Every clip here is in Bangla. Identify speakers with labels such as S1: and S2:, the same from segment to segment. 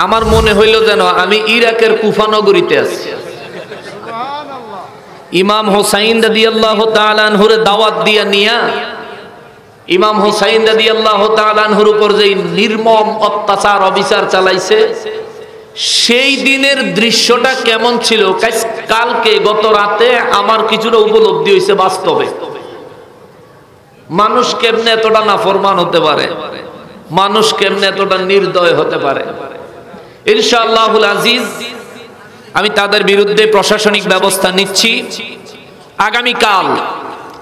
S1: আমার মনে হইল যেন আমি ইরাকের কুফা নগরীতে আছি। ইমাম হুসাইন রাদিয়াল্লাহু তাআলা আনহুর দাওয়াত দিয়া নিয়া ইমাম হুসাইন রাদিয়াল্লাহু তাআলা আনহুর উপর যে নির্মম অত্যাচার অবিচার চালাইছে, সেই দিনের দৃশ্যটা কেমন ছিল কালকে গত রাতে আমার কিছুটা উপলব্ধি হয়েছে বাস্তবে। মানুষ কেমনে এতটা নাফরমান হতে পারে, মানুষ কেমনে এতটা নির্দয় হতে পারে। ইনশাআল্লাহুল আজিজ আমি তাদের বিরুদ্ধে প্রশাসনিক ব্যবস্থা নিচ্ছি। আগামীকাল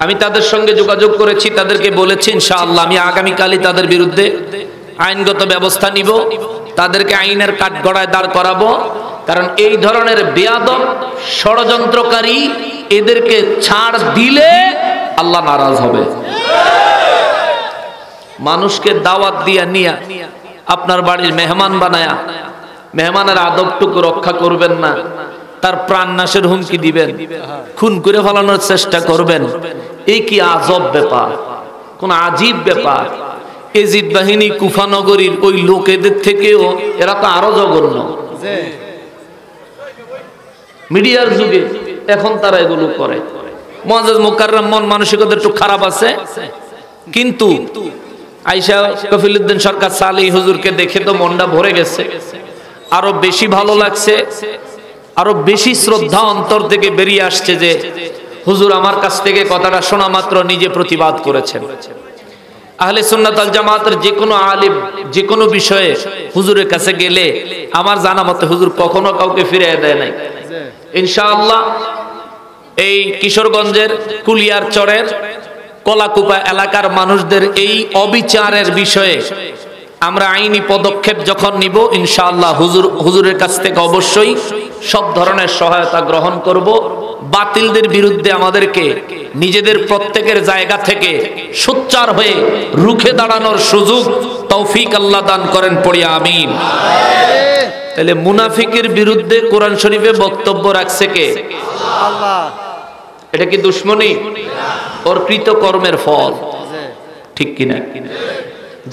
S1: আমি তাদের সঙ্গে যোগাযোগ করেছি, তাদেরকে বলেছি ইনশাআল্লাহ আমি আগামীকালই তাদের বিরুদ্ধে আইনগত ব্যবস্থা নিব, তাদেরকে আইনের কাঠগড়ায় দাঁড় করাবো। কারণ এই ধরনের বেয়াদব ষড়যন্ত্রকারী এদেরকে ছাড় দিলে আল্লাহ নারাজ হবে। মানুষকে দাওয়াত দিয়া নিয়া আপনার বাড়ির মেহমান বানায়া মেহমানের আদবটুকু রক্ষা করবেন না, তার প্রাণ নাশের হুমকি দিবেন, খুন করে ফেলানোর চেষ্টা করবেন, এই কি আজব ব্যাপার, কোন আজীব ব্যাপার। এজিদ বাহিনী কুফা নগরীর ওই লোকেদের থেকেও এরা তো আরো জঘন্য। মিডিয়ার যুগে এখন তারা এগুলো করে। মুআজ্জাজ মুকাররম মন মানসিকতা একটু খারাপ আছে, কিন্তু আয়েশা কফিলউদ্দিন সরকার সালি হুজুরকে দেখে তো মনটা ভরে গেছে, আরো বেশি ভালো লাগছে, আরো বেশি শ্রদ্ধা অন্তর থেকে বেরিয়ে আসছে যে হুজুর আমার কাছ থেকে কথাটা শোনা মাত্র নিজে প্রতিবাদ করেছেন। আহলে সুন্নাত ওয়াল জামাতের যে কোনো আলিম যে কোনো বিষয়ে হুজুরের কাছে গেলে আমার জানা মতে হুজুর কখনো কাউকে ফিরিয়ে দেয় নাই। ইনশাআল্লাহ এই কিশোরগঞ্জের কুলিয়ার চরের কলাকুপা এলাকার মানুষদের এই অবিচারের বিষয়ে আমরা আইনি পদক্ষেপ যখন নিব ইনশাআল্লাহ হুজুরের কাছ থেকে অবশ্যই সব ধরনের সহায়তা গ্রহণ করব। বাতিলদের বিরুদ্ধে আমাদেরকে নিজেদের প্রত্যেকের জায়গা থেকে সোচ্চার হয়ে রুখে দাঁড়ানোর সুযোগ তৌফিক আল্লাহ দান করেন, পড়ি আমিন। তাহলে মুনাফিকের বিরুদ্ধে কোরআন শরীফে বক্তব্য রাখছে কে? আল্লাহ। এটা কি দুশ্মনী? ওর কৃতকর্মের ফল, ঠিক কিনা?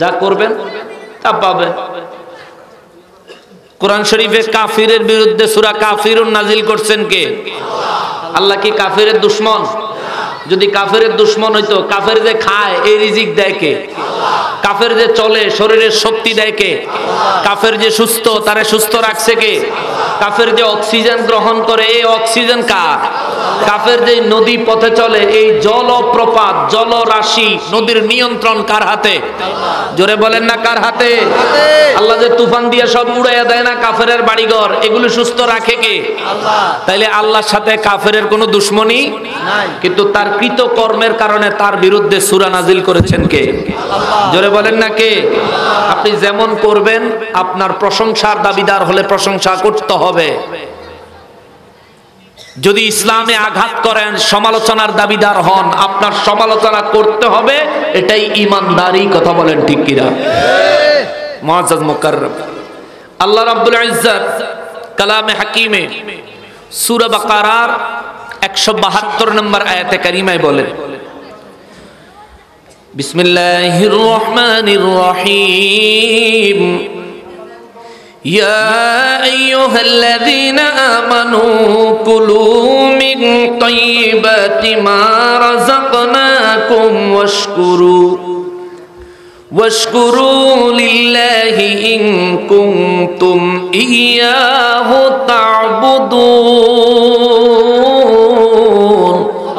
S1: যা করবেন তা পাবেন। কোরআন শরীফে কাফিরের বিরুদ্ধে সূরা কাফিরুন নাজিল করছেন কে? আল্লাহ কি কাফিরের দুশ্মন? যদি কাফিরের দুশ্মন হইতো, কাফের যে খায় এই রিজিক দেয় কে? কাফের যে চলে শরীরের শক্তি দেয় কে? কাফের যে সুস্থ তারে সুস্থ রাখছে কে? কাফের যে অক্সিজেন গ্রহণ করে এই অক্সিজেন কার? কাফের যে নদী পথে চলে এই জলপ্রপাত জলরাশি নদীর নিয়ন্ত্রণ কার হাতে? জোরে বলেন না কার হাতে? আল্লাহ যে তুফান দিয়ে সব উড়াইয়া দেয় না কাফেরের বাড়িঘর, এগুলো সুস্থ রাখে কে? আল্লাহ। তাইলে আল্লাহর সাথে কাফেরের কোনো দুশ্মনী নাই, কিন্তু তার কৃত কর্মের কারণে তার বিরুদ্ধে সূরা নাজিল করেছেন কে? আল্লাহ। জোরে বলেন না কে? আপনি যেমন করবেন আপনার প্রশংসার দাবিদার হলে প্রশংসা করতে হবে, যদি ইসলামে আঘাত করেন সমালোচনার দাবিদার হন আপনার সমালোচনা করতে হবে, এটাই ঈমানদারি। কথা বলেন ঠিক কিনা? মুআজ্জাজ মুকাররম আল্লাহ রাব্বুল ইজ্জত কালামে হাকিমে সূরা বাকারার 172 নম্বর আয়াতে কারিমায় বলেন, বিসমিল্লাহির রহমানির রহিম, ইয়া আইয়ুহাল্লাযীনা আমানু কুলু মিন তাইয়্যিবাতি মা রাযাকনাকুম ওয়াশকুরু লিল্লাহি ইন কুনতুম ইয়্যাহু তা'বুদুন।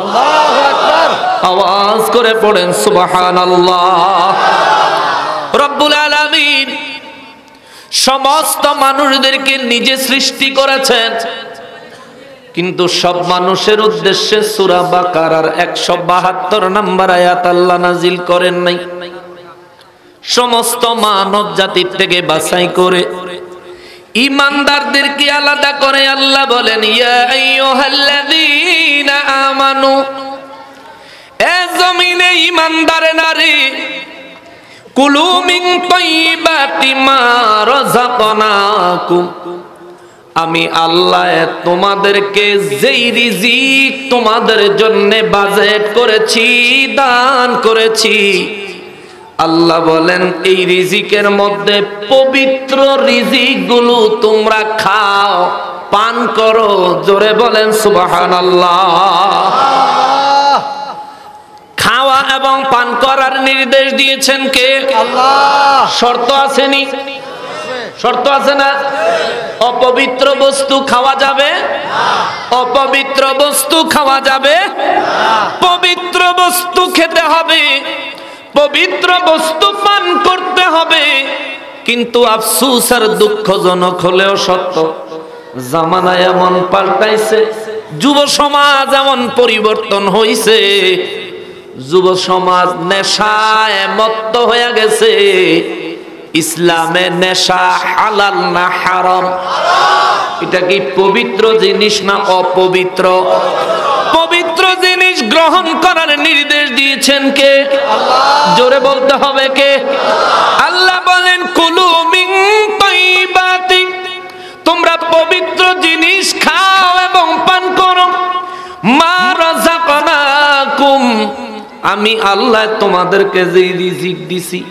S1: আল্লাহু আকবার। আওয়াজ করে পড়েন সুবহানাল্লাহ। রব্বুল আলামিন সমস্ত মানুষদেরকে নিজে সৃষ্টি করেছেন, কিন্তু সব মানুষের উদ্দেশ্যে সূরা বাকারার 172 নম্বর আয়াত আল্লাহ নাজিল করেন নাই। সমস্ত মানব জাতির থেকে বাছাই করে ঈমানদারদেরকে আলাদা করে আল্লাহ বলেন, ইয়া আইয়ুহাল্লাযীনা আমানু, এ জমিনে ঈমানদারে নারী, কুলু মিন তাইয়্যিবাতি মা রাযাকনাকুম, আমি আল্লাহ তোমাদেরকে যেই রিজিক তোমাদের জন্য বাজেট করেছি দান করেছি আল্লাহ বলেন এই রিজিকের মধ্যে পবিত্র রিজিকগুলো তোমরা খাও, পান করো। জোরে বলেন সুবহানাল্লাহ। খাওয়া এবং পান করার নির্দেশ দিয়েছেন কে? আল্লাহ। শর্ত আসেনি? শর্ত আছে না? অপবিত্র বস্তু খাওয়া যাবে না, অপবিত্র বস্তু খাওয়া যাবে না, পবিত্র বস্তু খেতে হবে, পবিত্র বস্তু পান করতে হবে। কিন্তু আফসোস আর দুঃখজনক হলেও সত্য, জামানা এমন পাল্টাইছে, যুব সমাজ এমন পরিবর্তন হইছে, যুব সমাজ নেশায় মত্ত হয়ে গেছে। ইসলামে নেশা হালাল না হারাম? এটা কি পবিত্র জিনিস না অপবিত্র? পবিত্র জিনিস গ্রহণ করার নির্দেশ দিয়েছেন কে? আল্লাহ। জোরে বলতে হবে কে? আল্লাহ বলেন কুলু মিন তাইয়িবাতি, তোমরা পবিত্র জিনিস খাও এবং পান করো। মা রাযাকনাকুম, আমি আল্লাহ তোমাদেরকে যে রিজিক দিছি,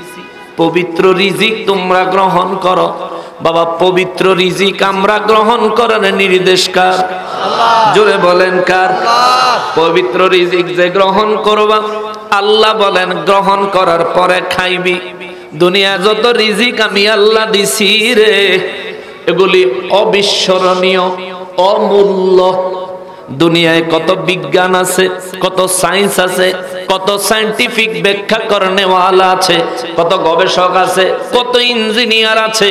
S1: পবিত্র রিজিক তোমরা গ্রহণ করো। বাবা, পবিত্র রিজিক আমরা গ্রহণ করার নির্দেশ কার? আল্লাহ। জোরে বলেন কার? আল্লাহ। পবিত্র রিজিক যে গ্রহণ করবা, আল্লাহ বলেন গ্রহণ করার পরে খাইবি। দুনিয়া যত রিজিক আমি আল্লাহ দিছি রে, এগুলি অবিস্মরণীয়, অমূল্য। দুনিয়ায় কত বিজ্ঞান আছে, কত সায়েন্স আছে, কত সায়েন্টিফিক ব্যাখ্যা করনেওয়ালা আছে, কত গবেষক আছে, কত ইঞ্জিনিয়ার আছে।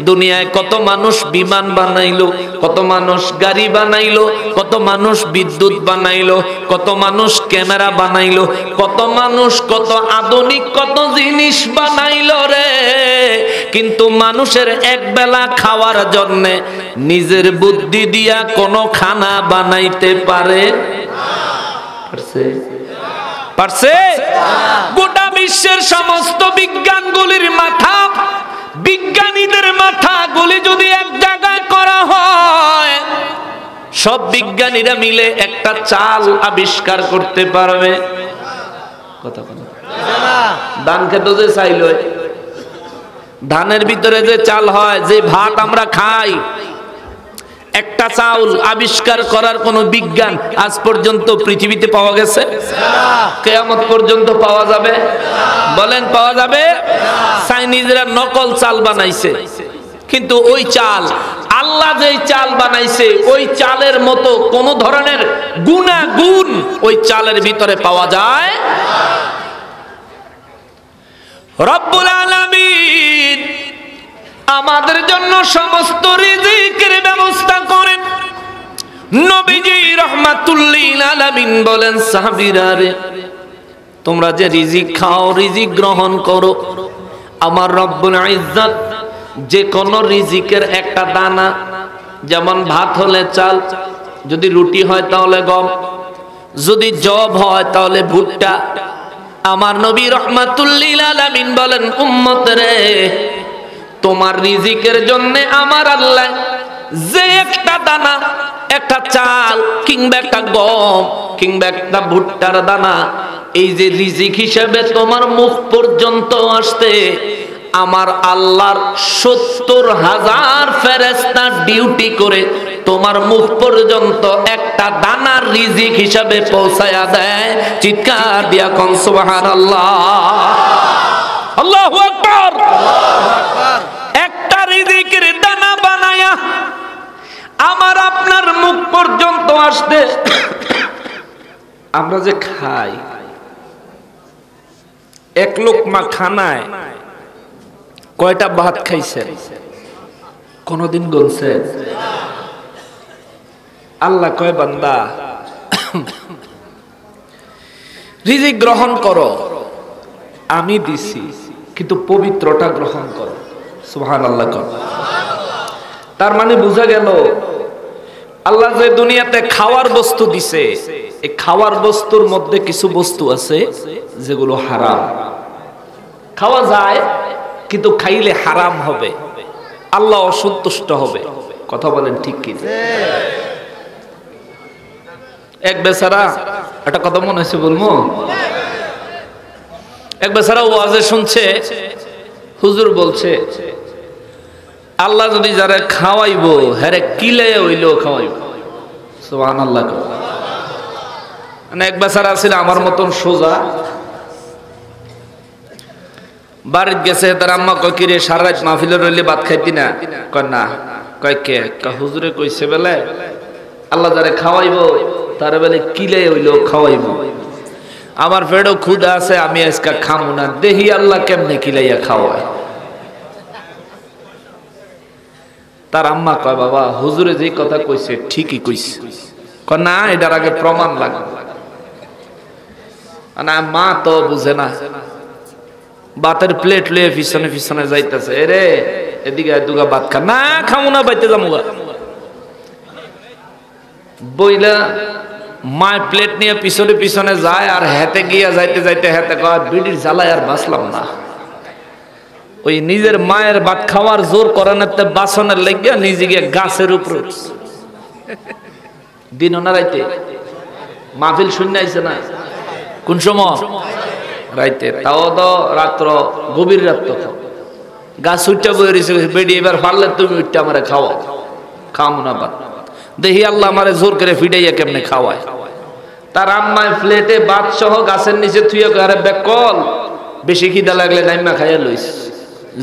S1: দুনিয়ায় কত মানুষ বিমান বানাইলো, কত মানুষ গাড়ি বানাইলো, কত মানুষ বিদ্যুৎ বানাইলো, কত মানুষ ক্যামেরা বানাইলো, কত মানুষ কত আধুনিক কত জিনিস বানাইলো রে। কিন্তু মানুষের এক বেলা খাওয়ার জন্য নিজের বুদ্ধি দিয়া কোনো খানা বানাইতে পারে? পারছে? গোটা বিশ্বের সমস্ত বিজ্ঞানগুলির মাথা, বিজ্ঞানীদের মাথাগুলি যদি এক জায়গায় করা হয়, সব বিজ্ঞানীরা মিলে একটা চাল আবিষ্কার করতে পারবে? কথা বলো। ধান খেতে যে চাইল, ধানের ভিতরে যে চাল হয়, যে ভাত আমরা খাই, একটা চাউল আবিষ্কার করার কোন বিজ্ঞান আজ পর্যন্ত পৃথিবীতে পাওয়া গেছে? কিয়ামত পর্যন্ত পাওয়া যাবে? বলেন পাওয়া যাবে? চাইনিজরা নকল চাল বানাইছে, কিন্তু ওই চাল, আল্লাহ যেই চাল বানাইছে ওই চালের মতো কোন ধরনের গুণাগুণ ওই চালের ভিতরে পাওয়া যায়? রব্বুল আলামিন আমাদের জন্য সমস্ত রিজিকের ব্যবস্থা করেন। নবীজি রাহমাতুল লিল আলামিন বলেন, সাহাবীরা রে, তোমরা যে রিজিক খাও, রিজিক গ্রহণ করো, আমার রব্বুল ইজ্জত যে কোন রিজিকের একটা দানা, যেমন ভাত হলে চাল, যদি রুটি হয় তাহলে গম, যদি জব হয় তাহলে ভুট্টা। আমার নবী রাহমাতুল লিল আলামিন বলেন, উম্মত রে, তোমার রিজিকের জন্য আমার আল্লাহ যে একটা দানা, একটা চাল কিংবা একটা গম কিংবা একটা ভুট্টার দানা, এই যে রিজিক হিসেবে তোমার মুখ পর্যন্ত আসতে আমার আল্লাহর ৭০,০০০ ফেরেশতা ডিউটি করে তোমার মুখ পর্যন্ত একটা দানার রিজিক হিসেবে পৌঁছায়া দেয়। চিৎকার দিয়া কোন সুবহানাল্লাহ, আল্লাহু আকবার। একটা রিজিকের দানা বানায়া আমার আপনার মুখ পর্যন্ত আসতে, আমরা যে খাই, এক লোকমা খানায় কয়টা ভাত খাইছেন কোনদিন গুনছেন? আল্লাহ কয়, বান্দা রিজিক গ্রহণ করো, আমি দিছি, কিন্তু পবিত্রটা গ্রহণ করো। সুবহানাল্লাহ। তার মানে বোঝা গেল আল্লাহ যে দুনিয়াতে খাওয়ার বস্তু দিছে, এই খাওয়ার বস্তুর মধ্যে কিছু বস্তু আছে যেগুলো হারাম। খাওয়া যায় কিন্তু খাইলে হারাম হবে, আল্লাহ অসন্তুষ্ট হবে। কথা বলেন ঠিক কি? এক বেচারা একটা কথা মনে হচ্ছে বলবো, এক বেচারা ওয়াজে শুনছে, হুজুর বলছে আল্লাহ যদি যারা খাওয়াইবো হ্যারে কিলে হইলেও খাওয়াইব। সুবহানাল্লাহ। মানে এক বেচারা ছিল আমার মতন সোজা, বাড়িতে গেছে, তার আম্মা কয় কি রে সারা রাত মাহফিলে রইলে ভাত খাইতি না? কয় না। কয় কে? হুজুরে কইছে বেলে আল্লাহ যারে খাওয়াইবো তার বেলে কিলে হইলেও খাওয়াইবো। আমার পেটও ক্ষুধা আছে, আমি আজকে খামু না, দেখি আল্লাহ কেমনে কিলাইয়া খাওয়ায়। তার আম্মা কয় বাবা হুজুরে যে কথা কইছে ঠিকই কইছে। কয় না, এটার আগে প্রমাণ লাগবে। না, মা তো বুঝে না, ভাতের প্লেট লয়ে পিছনে পিছনে যাইতেছে, এরে এদিকে দুগা ভাত খা। না খামু না, বাইতে যাবো। বইলা মায়ের প্লেট নিয়ে পিছনে পিছনে যায়, আর হেতে গিয়া যাইতে যাইতে হেতে কয় বিড়ির জ্বালায় আর বাঁচলাম না। ওই নিজের মায়ের ভাত খাওয়ার জোর করানোতে বাসনের লেগে নিজে গিয়ে গাছের উপর দিন না রাইতে মাহফিল শূন্য আইছে না? কোন সময়? রাইতে। তাও তো রাত্র, গভীর রাত্র। গাছ উঠটা বয়ে রয়েছে, বেডি এবার পারলে তুমি উঠটা আমারে খাওয়াও। খাওয়াবো না ভাত, দেখি আল্লাহ আমারে জোর করে ফিডাইয়া কেমনে খাওয়ায়। তার আম্মায় প্লেটে ভাত সহ গাছের নিচে থুইয়া আরে বেকল, বেশি খিদা লাগলে নাইমা খাইয়া লইস,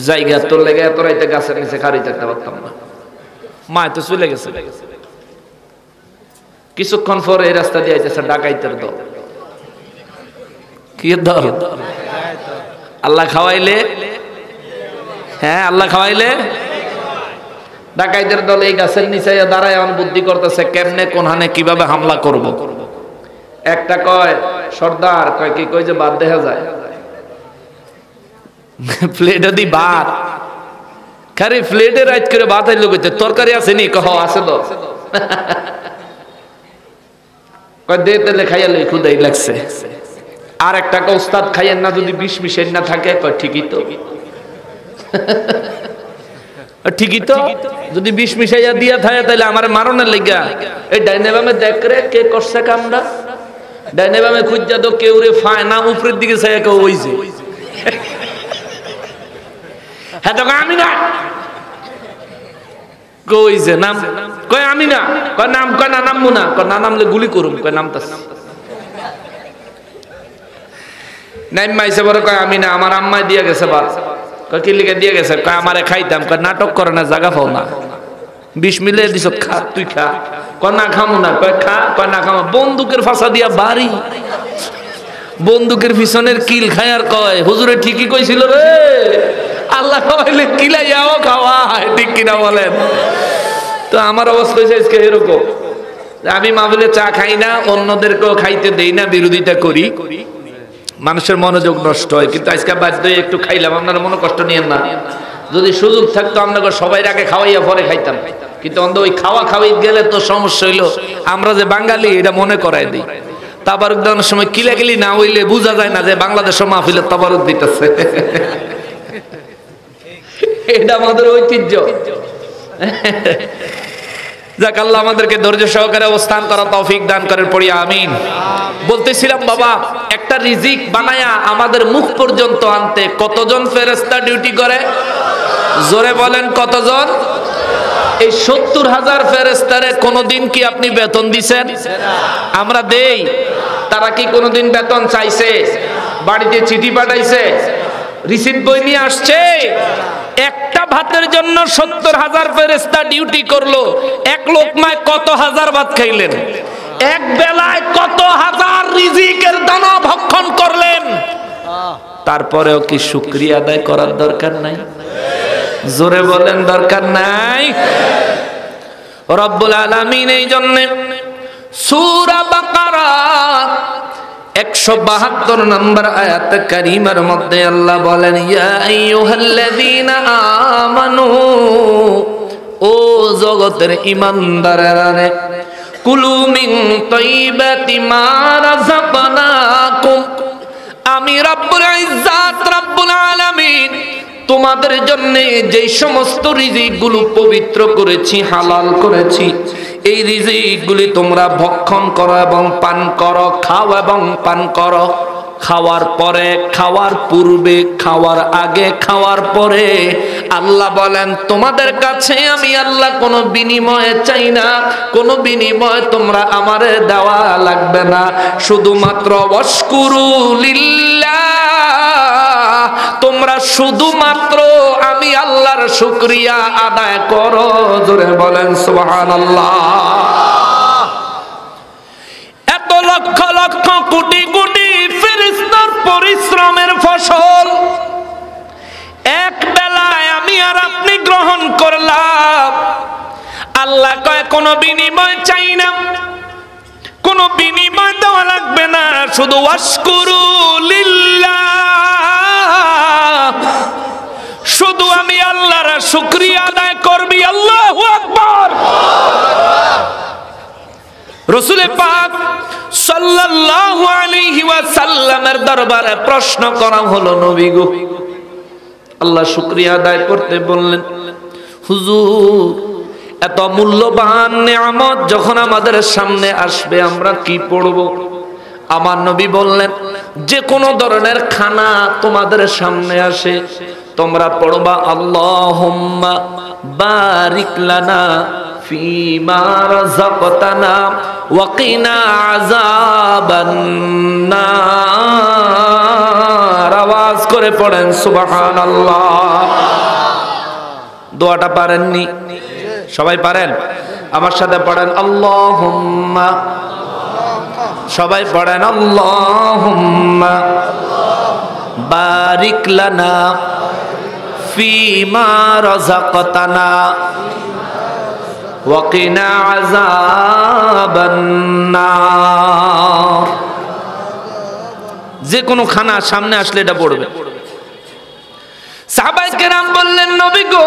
S1: জায়গা তোর লেগে এত রাইতে গাছের নিচে খাড়ি থাকতে পারতাম না। মা তো চলে গেছে। কিছুক্ষণ পরে এই রাস্তা দিয়ে আইতেছে ডাকাইতের দল। কি দল? আল্লাহ খাওয়াইলে, হ্যাঁ আল্লাহ খাওয়াইলে ডাকাইতের দল এই গাছের নিচে দাঁড়ায় এমন বুদ্ধি করতেছে কেমনে কোনখানে কিভাবে হামলা করব। একটা কয় সর্দার, কয় কি কই যে বাদ দেখা যায় প্লেটে দি ভাত খালি প্লেটে রাইট করে ভাত আইলো কইতে তরকারি আছে নি? কহ আছে তো। কয় দে তেলে খাইয়া লই, খুদাই লাগছে। আর একটা কয় উস্তাদ খাইয়েন না যদি বিষ মিশেন না থাকে। কয় ঠিকই তো, ঠিকই তো, যদি বিষ মিশাইয়া দিয়া থাকে তাহলে আমার মারণের লেগা এই ডাইনে বামে দেখ রে কে করছে কামড়া। ডাইনে বামে খুঁজা তো কেউ রে ফায় না, উপরের দিকে চাইয়া কেউ ওইছে। হ্যাঁ তো আমি না কইছে নাম, কয় আমি না, কয় নাম, কয় না নামবো না, কয় না নামলে গুলি করুম, কয় নামতাস নাইম মাইছে বড়, কয় আমি না, আমার আম্মাই দিয়া গেছে ভাত। কয় কি লিখে দিয়ে গেছে? কয় আমারে খাইতাম। কয় নাটক করে না, জায়গা পাও না, বিষ মিলে দিছ, খা তুই খা। কয় না খামু না। কয় খা। কয় না খামো। বন্দুকের ফাঁসা দিয়া বাড়ি, বন্দুকের পিছনের কিল খায় আর কয় হুজুরে ঠিকই কইছিল রে, আল্লাহ খাওয়াইলে কিলাইয়াও খাওয়ায়, ঠিক কিনা বলেন? তো আমার অবস্থা হয়েছে আজকে এরকম, আমি মাহফিলে চা খাই না, অন্যদেরকেও খাইতে দেই না, বিরোধিতা করি, মানুষের মনোযোগ নষ্ট হয়। কিন্তু আজকে বাধ্য হয়ে একটু খাইলাম, আপনারা মনে কষ্ট নিয়েন না। যদি সুযোগ থাকতো আপনাকে সবাই আগে খাওয়াইয়া পরে খাইতাম, কিন্তু অন্ধ ওই খাওয়া খাওয়াই গেলে তো সমস্যা হইলো। আমরা যে বাঙালি এটা মনে করাই দিই। তাবারুক দেওয়ার সময় কিলাকিলি না হইলে বোঝা যায় না যে বাংলাদেশের মাহফিলে তাবারুক দিতেছে। এটা আমাদের ঐতিহ্য। যাক, আল্লাহ আমাদেরকে ধৈর্য সহকারে অবস্থান করা তৌফিক দান করেন, পড়ি আমিন। বলতেছিলাম বাবা, একটা রিজিক বানায়া আমাদের মুখ পর্যন্ত আনতে কতজন ফেরেশতা ডিউটি করে? জোরে বলেন কতজন? এই ৭০,০০০ ফেরেশতারে কোনদিন কি আপনি বেতন দিছেন? আমরা দেই। তারা কি কোনদিন বেতন চাইছে? বাড়িতে চিঠি পাঠাইছে? রিসিট বই নিয়ে আসছে? একটা ভাতের জন্য ৭০,০০০ ফেরেশতা ডিউটি করলো। এক লোকমায় কত হাজার ভাত খাইলেন? এক বেলায় কত হাজার রিজিকের দানা ভক্ষণ করলেন? তারপরেও কি শুকরিয়া আদায় করার দরকার নাই? জোরে বলেন দরকার নাই? রব্বুল আলামিন এই জন্য সূরা বাকারা ১৭২ নম্বর আয়াত কারীমার মধ্যে আল্লাহ বলেন, ইয়া আইয়ুহাল্লাযীনা আমানু, ও জগতের ঈমানদারেরা, কুলু মিন তাইয়্যিবাতি মা রাযাকনাকুম, আমি রব্বুল ইজ্জাত রব্বুল আলামিন তোমাদের জন্য যে সমস্ত রিজিকগুলো পবিত্র করেছি, হালাল করেছি, এই রিজিকগুলি তোমরা ভক্ষণ করো এবং পান করো, খাও এবং পান করো। খাওয়ার পরে, খাওয়ার পূর্বে, খাওয়ার আগে, খাওয়ার পরে আল্লাহ বলেন তোমাদের কাছে আমি আল্লাহ কোনো বিনিময় চাই না, কোনো বিনিময় তোমরা আমারে দেওয়া লাগবে না, শুধুমাত্র ওয়াশকুরু লিল্লাহ, তোমরা শুধুমাত্র আমি আল্লাহর শুকরিয়া আদায় করো। জোরে বলেন সুবহানাল্লাহ। এত লক্ষ লক্ষ কোটি কোটি ফেরেশতার পরিশ্রমের ফসল এক বেলায় আমি আর আপনি গ্রহণ করলাম। আল্লাহ কয় কোনো বিনিময় চাই না, কোনো বিনিময় দেওয়া লাগবে না, শুধু ওয়াশকুরু লিল্লাহ, শুধু আমি আল্লাহর শুকরিয়া আদায় করবি। আল্লাহু আকবার। রাসূল পাক সাল্লাল্লাহু আলাইহি ওয়াসাল্লামের দরবারে প্রশ্ন করা হলো, নবী গো, আল্লাহ শুকরিয়া আদায় করতে বললেন। হুজুর, এত মূল্যবান নিয়ামত যখন আমাদের সামনে আসবে আমরা কি পড়ব? আমার নবী বললেন, যে কোনো ধরনের খানা তোমাদের সামনে আসে তোমরা পড়বা আল্লাহুম্মা বারিক লানা ফিমা রাযাকতানা ওয়া কিনা আযাবান নার। আওয়াজ করে পড়েন সুবহানাল্লাহ। দোয়াটা পারেননি? সবাই পারেন? আমার সাথে পড়েন আল্লাহুম্মা। সবাই পড়েন আল্লাহুম্মা বারিক লানা ফিমা রাযাকতানা ওয়া কিনা আযাবান নার। যে কোনো খানা সামনে আসলে এটা পড়বে। সাহাবায়ে কেরাম বললেন, নবী গো,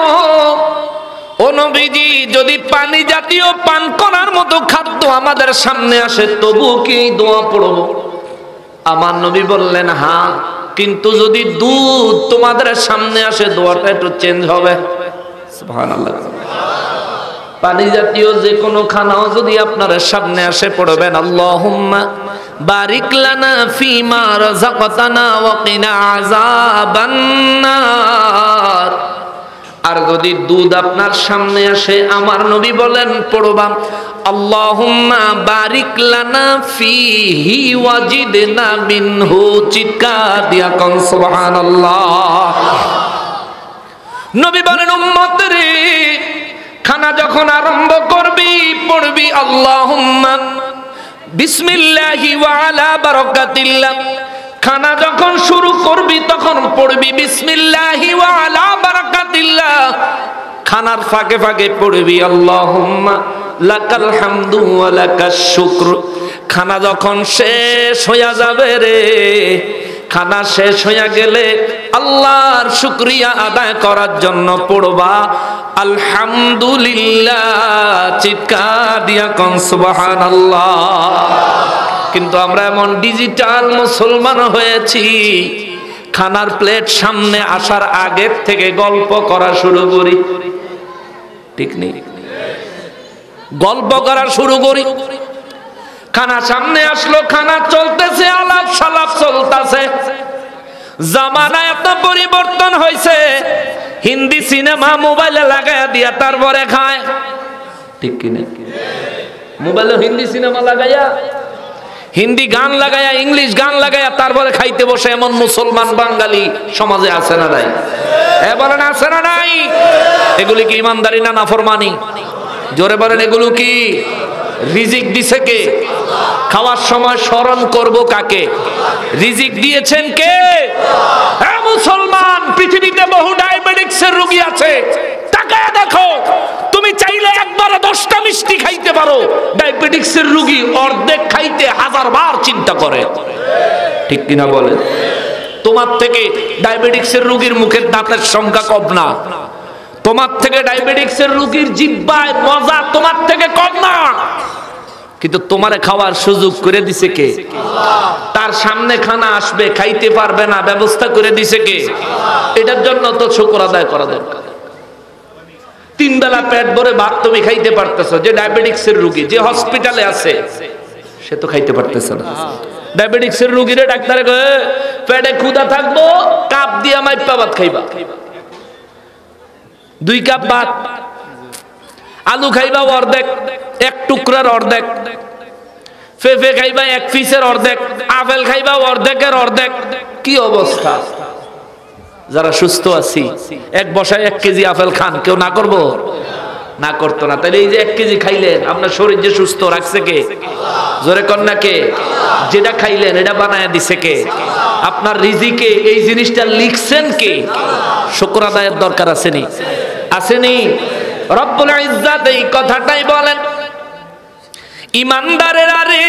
S1: ও নবীজি, যদি পানি জাতীয় পান করার মতো খাদ্য আমাদের সামনে আসে তবু কি দোয়া পড়ব? আমার নবী বললেন, হ্যাঁ, কিন্তু যদি দুধ তোমাদের সামনে আসে দোয়াটা একটু চেঞ্জ হবে। সুবহানাল্লাহ। পানি জাতীয় যে কোনো খানাও যদি আপনার সামনে আসে পড়বেন আল্লাহুম্মা বারিক লানা ফিমা রাযাকতানা ওয়া কিনা আযাবান নার। আর যদি দুধ আপনার সামনে আসে আমার নবী বলেন পড়বা আল্লাহুম্মা বারিক লানা ফিহি ওয়াজিদনা মিনহু। চিৎকার দিয়া কোন সুবহানাল্লাহ। নবী বলেন, উম্মত রে, খানা যখন আরম্ভ করবি পড়বি আল্লাহুম্মা বিসমিল্লাহি ওয়া আলা বারাকাতিল্লাহ। খানা যখন শুরু করবি তখন পড়বি বিসমিল্লাহি ওয়া আলা বারাকাতিল্লাহ। খানার ফাঁকে ফাঁকে পড়বি আল্লাহুম্মা লাকাল হামদু ওয়া লাকাশ শুকর। খানা যখন শেষ হয়ে যাবে রে, খানা শেষ হয়ে গেলে আল্লাহর শুকরিয়া আদায় করার জন্য পড়বা আলহামদুলিল্লাহ। চিৎকার দিয়া কোন সুবহানাল্লাহ। কিন্তু আমরা এমন ডিজিটাল মুসলমান হয়েছি, খানার প্লেট সামনে আসার আগের থেকে গল্প করা শুরু করি। ঠিক নেই? গল্প করা শুরু করি। খানা সামনে আসলো, খানা চলতেছে, আলাপ সালাপ চলতেছে। জামানা এত পরিবর্তন হয়েছে, হিন্দি সিনেমা মোবাইলে লাগাইয়া দিয়া তারপরে খায়। ঠিক কিনা? মোবাইলে হিন্দি সিনেমা লাগাইয়া, হিন্দি গান লাগাইয়া, ইংলিশ গান লাগাইয়া তারপরে খাইতে বসে এমন মুসলমান বাঙালি সমাজে আছে না নাই? বলেন আছে না নাই? এগুলি কি ইমানদারি না নাফরমানি? জোরে বলেন, এগুলো কি? রিজিক দিছে কে? খাওয়ার সময় স্মরণ করব কাকে? রিজিক দিয়েছেন কে? হ্যাঁ মুসলমান, পৃথিবীতে বহু ডায়াবেটিক্সের রোগী আছে, তাকায় দেখো। তুমি চাইলে একবারে 10টা মিষ্টি খাইতে পারো, ডায়াবেটিক্সের রোগী অর্ধেক খাইতে 1000 বার চিন্তা করে। ঠিক কিনা বলেন? তোমার থেকে ডায়াবেটিক্সের রোগীর মুখের দাঁতের সংখ্যা কম না, তোমার থেকে ডায়াবেটিক্সের রোগীর জিহ্বায় মজা তোমার থেকে কম না, কিন্তু তোমারে খাওয়ার সুযোগ করে দিছে কে? তার সামনে খানা আসবে, খাইতে পারবে না, ব্যবস্থা করে দিছে কে? এটার জন্য তো শুকর আদায় করা দরকার। 3 বেলা পেট ভরে ভাত তুমি খাইতে পারতেছো, যে ডায়াবেটিক্সের রোগী যে হসপিটালে আছে সে তো খাইতে পারতেছে না। ডায়াবেটিক্সের রোগীরে ডাক্তারে কয়ে পেটে ক্ষুধা থাকবো, কাপ দিয়া মাইপা ভাত খাইবা, 2 কাপ ভাত, আলু খাইবা অর্ধেক, 1 টুকরার অর্ধেক, পেঁপে খাইবা 1 পিসের অর্ধেক, আপেল খাইবা অর্ধেকের অর্ধেক। কি অবস্থা! যারা সুস্থ আছি 1 বসায় 1 কেজি আপেল খান, কেউ না করবো? না করতো না। তাহলে এই যে 1 কেজি খাইলেন, আপনার শরীর যে সুস্থ রাখছে কে? জোরে কন্যা কে? যেটা খাইলেন এটা বানায় দিছে কে? আপনার রিজিকে এই জিনিসটা লিখছেন কে? শুকর আদায়ের দরকার আসেনি? আসেনি? রব্বুল ইজ্জাত এই কথাটাই বলেন, ইমানদারেরা রে,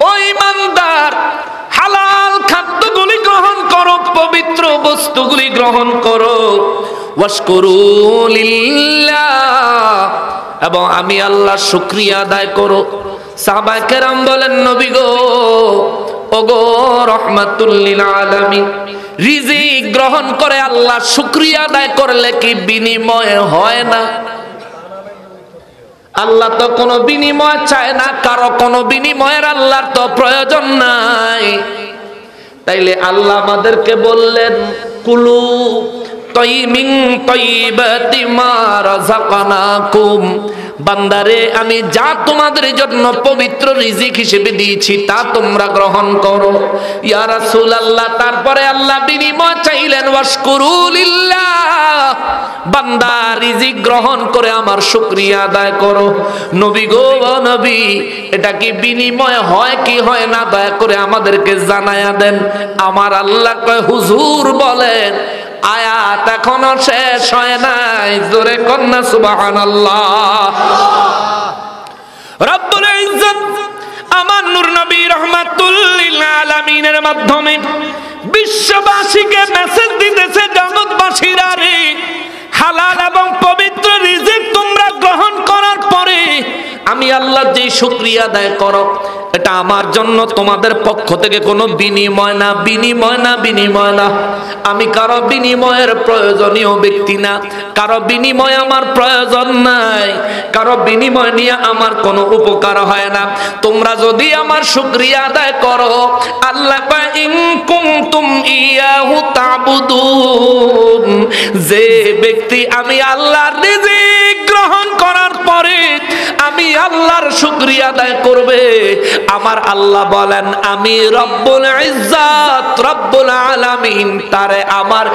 S1: ও ইমানদার, হালাল খাদ্যগুলি গ্রহণ করো, পবিত্র বস্তুগুলি গ্রহণ করো, ওয়াশকুরু লিল্লাহ, এবং আমি আল্লাহর শুকরিয়া আদায় করো। সাহাবায়ে কেরাম বলেন, নবী গো, ওগো রাহমাতুল লিল আলামিন, রিজিক গ্রহণ করে আল্লাহর শুকরিয়া আদায় করলে কি বিনিময় হয় না? আল্লাহ তো কোনো বিনিময় চায় না, কারো কোনো বিনিময়ের আল্লাহর তো প্রয়োজন নাই। তাইলে আল্লাহ আমাদেরকে বললেন, কুলু তাইমিন তাইবাতি মা রাযাকনাকুম, বান্দারে আমি যা তোমাদের জন্য পবিত্র রিজিক হিসেবে দিয়েছি তা তোমরা গ্রহণ করো। ইয়া রাসূলুল্লাহ, তারপরে আল্লাহ বিনিময় চাইলেন, ওয়াশকুরু লিল্লাহ, বান্দা রিজিক গ্রহণ করে আমার শুকরিয়া আদায় করো। নবী গো, নবী, এটা কি বিনিময় হয় কি হয় না, দয়া করে আমাদেরকে জানায়া দেন। আমার আল্লাহ কয়, হুজুর বলেন, আয়াত এখনো শেষ হয় নাই, জোরে কন্যা সুবহানাল্লাহ। রব্বুল ইজ্জত আমার নূর নবী রাহমাতুল লিল আলামিনের মাধ্যমে বিশ্ববাসীকে মেসেজ দিতেছে, জগৎবাসীরা রে, হালাল এবং পবিত্র রিজিক তোমরা গ্রহণ করার পরে আমি আল্লাহর যে শুকরিয়া আদায় করো, এটা আমার জন্য তোমাদের পক্ষ থেকে কোনো বিনিময় না, বিনিময় না, বিনিময় না। আমি কারো বিনিময়ের প্রয়োজনীয় ব্যক্তি না, কারো বিনিময় আমার প্রয়োজন নাই, কারো বিনিময় নিয়ে আমার কোনো উপকার হয় না। তোমরা যদি আমার শুকরিয়া আদায় করো, আল্লাহ কয়, ইন কুনতুম ইয়াহু তা'বুদুন, যে ব্যক্তি আমি আল্লাহর রিজিক গ্রহণ করার পরে আমি আল্লাহর শুকরিয়া আদায় করবে, আমার আল্লাহ বলেন, আমি রব্বুল ইজ্জত রব্বুল আলামিন তারে আমার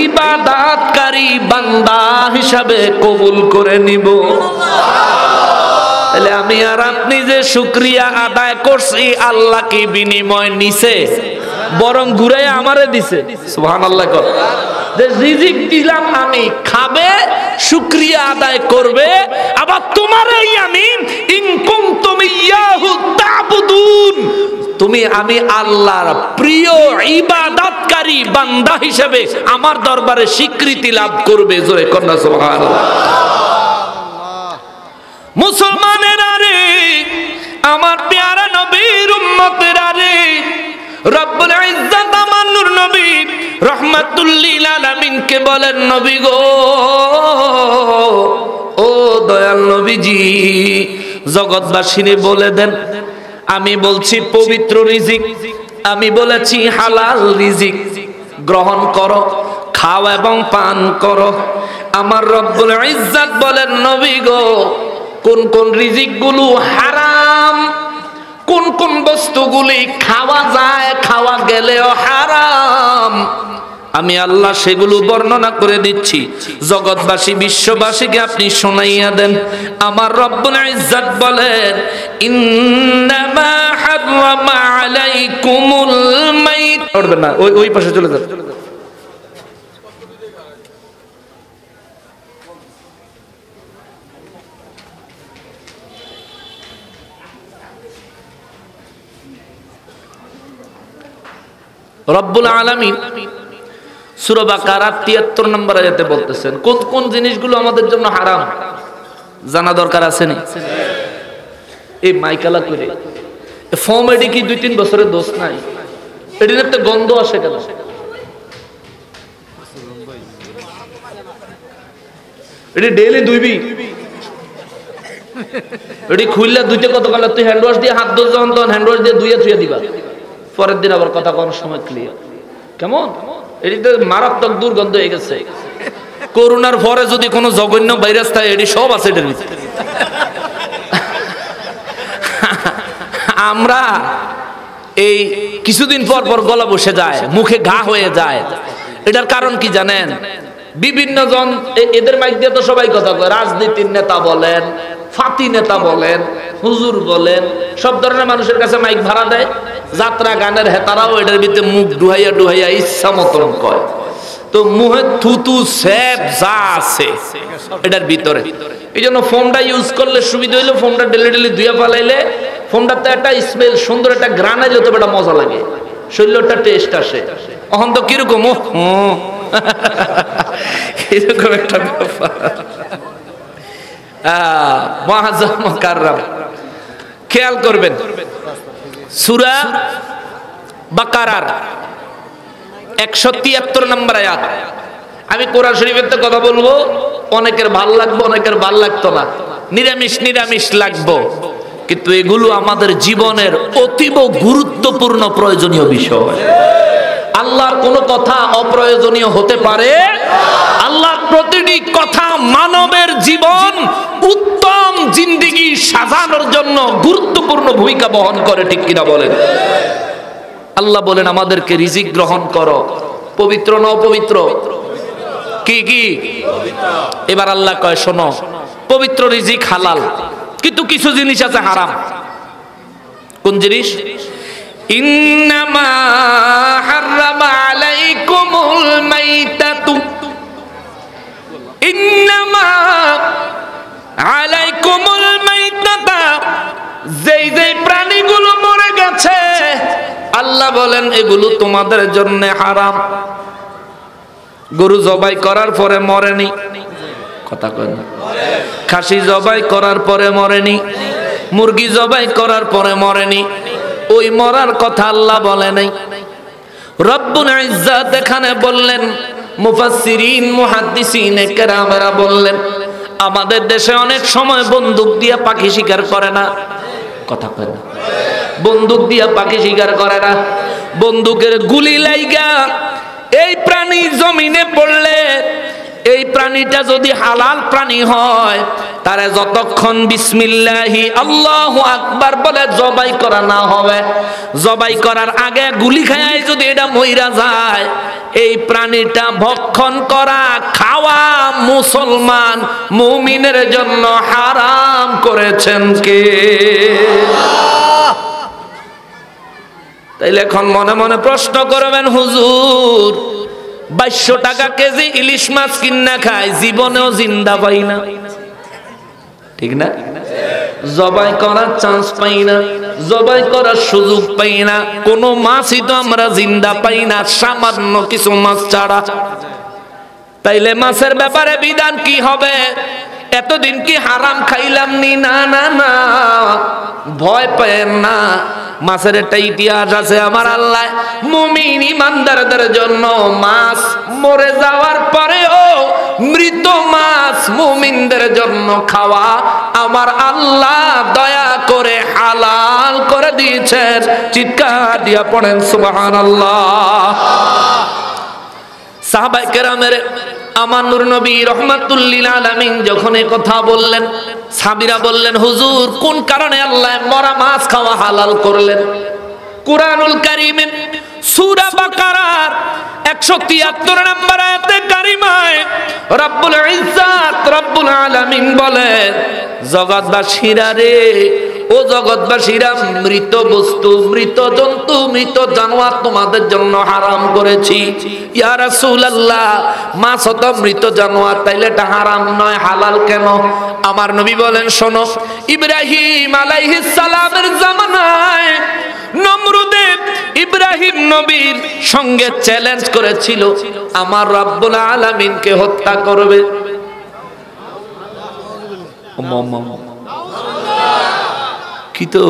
S1: ইবাদতকারী বান্দা হিসাবে কবুল করে নিব। তাহলে আমি আর আপনি যে শুকরিয়া আদায় করছি, আল্লাহ কি বিনিময় নিছে? বরং ঘুরে আমারে দিছে। সুবহানাল্লাহ। যে রিজিক দিলাম আমি, খাবে, শুকরিয়া আদায় করবে, আবার তোমারই আমি, ইন কুনতুম ইয়াহু তা'বুদুন, তুমি আমি আল্লাহর প্রিয় ইবাদতকারী বান্দা হিসেবে আমার দরবারে স্বীকৃতি লাভ করবে। জোরে কন্যা সুবহানাল্লাহ। মুসলমানেরা রে, আমার প্যারা নবীর উম্মতেরা রে, রব্বুল ইজ্জত আমার নূর নবী রাহমাতুল লিল আলামিনকে বলেন, নবী গো, ও দয়াল নবীজি, জগৎবাসীরে বলে দেন, আমি বলছি পবিত্র রিজিক, আমি বলেছি হালাল রিজিক গ্রহণ করো, খাও এবং পান করো। আমার রব্বুল ইজ্জত বলেন, নবী গো, কোন কোন রিজিক গুলো হারাম, কোন কোন বস্তুগুলি খাওয়া যায়, খাওয়া গেলেও হারাম, আমি আল্লাহ সেগুলো বর্ণনা করে দিচ্ছি। জগৎবাসী, বিশ্ববাসীকে আপনি শোনাইয়া দেন। আমার রব্বুল ইজ্জত বলেন, ইন্নামা হাররামা আলাইকুমুল মাইত, পড়বেন না, ওই পাশে চলে যান। রব্বুল আলামিন সূরা বাকারা ৭৩ নম্বর আয়াতে বলতেছেন, কোন কোন জিনিসগুলো আমাদের জন্য হারাম জানা দরকার আছে না? এই মাইকালা করে ফর্ম, এডি কি ২-৩ বছরের দোষ নাই? এটির একটা গন্ধ আসে কেন? এটি ডেইলি ধুইবি, এটি খুললে দুইটা কত কালে তুই হ্যান্ড ওয়াশ দিয়ে হাত ধোস যখন তখন হ্যান্ড ওয়াশ দিয়ে ধুইয়া থুইয়া দিবা, পরের দিন আবার কথা কোন সময় ক্লিয়ার। কেমন এটিতে মারাত্মক দুর্গন্ধ হয়ে গেছে। করোনার পরে যদি কোনো জঘন্য ভাইরাস থাকে এটি সব আছে এটার ভিতরে। আমরা এই কিছুদিন পর পর গলা বসে যায়, মুখে ঘা হয়ে যায়, এটার কারণ কি জানেন? বিভিন্ন জন এদের মাইক দিয়ে তো সবাই কথা কয়, রাজনীতির নেতা বলেন, ফাতি নেতা বলেন, হুজুর বলেন, সব ধরনের মানুষের কাছে মাইক ভাড়া দেয়। যাত্রা গানের হেতারাও এটার ভিতরে মুখ ডুহাইয়া ডুহাইয়া ইচ্ছা মতন কয়। তো মুহে থুতু স্যাপ যা আছে এটার ভিতরে। এই জন্য ফোনটা ইউজ করলে সুবিধা হইলো, ফোনটা ডেলি ডেলি ধুইয়া পালাইলে ফোনটাতে একটা স্মেল সুন্দর একটা গ্রান আইলে তো এটা মজা লাগে, শরীরটা টেস্ট আসে। এখন তো কিরকম এরকম একটা ব্যাপার। মুআজ্জাম মুকাররম খেয়াল করবেন, সূরা বাকারার 173 নম্বর আয়াত। আমি কোরআন শরীফের তো কথা বলবো, অনেকের ভাল লাগবে, অনেকের ভাল লাগতো না, নিরামিষ নিরামিষ লাগবো, কিন্তু এগুলো আমাদের জীবনের অতীব গুরুত্বপূর্ণ প্রয়োজনীয় বিষয়। আল্লাহর কোন কথা অপ্রয়োজনীয় হতে পারে? আল্লাহর প্রতিটি কথা মানবের জীবন উত্তম জিন্দেগি সাজানোর জন্য গুরুত্বপূর্ণ ভূমিকা বহন করে, ঠিক কিনা বলেন? আল্লাহ বলেন আমাদেরকে রিজিক গ্রহণ করো, পবিত্র না অপবিত্র? কি কি? এবার আল্লাহ কয় শোনো, পবিত্র রিজিক হালাল, কিন্তু কিছু জিনিস আছে হারাম। কোন জিনিস? ইন্নামা হারামা আলাইকুমুল মাইতাতু, ইন্নামা আলাইকুমুল মাইতাতা, যেই যেই প্রাণীগুলো মরে গেছে আল্লাহ বলেন এগুলো তোমাদের জন্য হারাম। গরু জবাই করার পরে মরেনি, কথা কয় না? খাসি জবাই করার পরে মরেনি, মুরগি জবাই করার পরে মরেনি, ওই মরার কথা আল্লাহ বলে নাই। রব্বুল ইজ্জাত এখানে বললেন, মুফাসসিরিন মুহাদ্দিসিন কেরামেরা বললেন আমাদের দেশে অনেক সময় বন্দুক দিয়ে পাখি শিকার করে না, কথা কয় না? বন্দুক দিয়ে পাখি শিকার করে না, বন্দুকের গুলি লাইগা এই প্রাণী জমিনে পড়লে, এই প্রাণীটা যদি হালাল প্রাণী হয় তারে যতক্ষণ বিসমিল্লাহি আল্লাহু আকবার বলে জবাই করা না হবে, জবাই করার আগে গুলি খায় যদি এটা মইরা যায়, এই প্রাণীটা ভক্ষণ করা খাওয়া মুসলমান মুমিনের জন্য হারাম করেছেন কে? তাইলে এখন মনে মনে প্রশ্ন করবেন, হুজুর 2200 টাকা কেজি ইলিশ মাছ কিনা খায়, জীবনেও জিন্দা পাই না, ঠিক না? জবাই করার চান্স পাই না, জবাই করার সুযোগ পাই না, কোনো মাছই তো আমরা জিন্দা পাই না, সামান্য কিছু মাছ ছাড়া। তাইলে মাছের ব্যাপারে বিধান কি হবে? এতদিন কি হারাম খাইলাম নি? না না না, ভয় পেন না, মাছের একটা ইতিহাস আছে। আমার আল্লাহ মুমিন ইমানদারদের জন্য মাছ মরে যাওয়ার পরেও মৃত মাছ মুমিনদের জন্য খাওয়া আমার আল্লাহ দয়া করে হালাল করে দিয়েছেন। চিৎকার দিয়া পড়েন সুবহানাল্লাহ। সাহাবায়ে কেরামের আমার নূর নবী রাহমাতুল লিল আলামিন যখন এই কথা বললেন, সাহাবীরা বললেন হুজুর কোন কারণে আল্লাহ মরা মাছ খাওয়া হালাল করলেন? কুরআনুল কারীমের সূরা বাকারার 173 নম্বর আয়াতে কারিমায় রব্বুল ইজ্জাত রব্বুল আলামিন বলেন, জগৎবাসীরা রে, ও জগৎবাসীরা, মৃত বস্তু, মৃত জন্তু, মৃত জানোয়ার তোমাদের জন্য হারাম করেছি। ইয়া রাসূলুল্লাহ, মাছ তো মৃত জানোয়ার, তাইলে এটা হারাম নয়, হালাল কেন? আমার নবী বলেন শোনো, ইব্রাহিম আলাইহিস সালামের জামানায় নমরুদে ইব্রাহিম নবীর সঙ্গে চ্যালেঞ্জ করেছিল আমার রব্বুল আলামিনকে হত্যা করবে। কি তো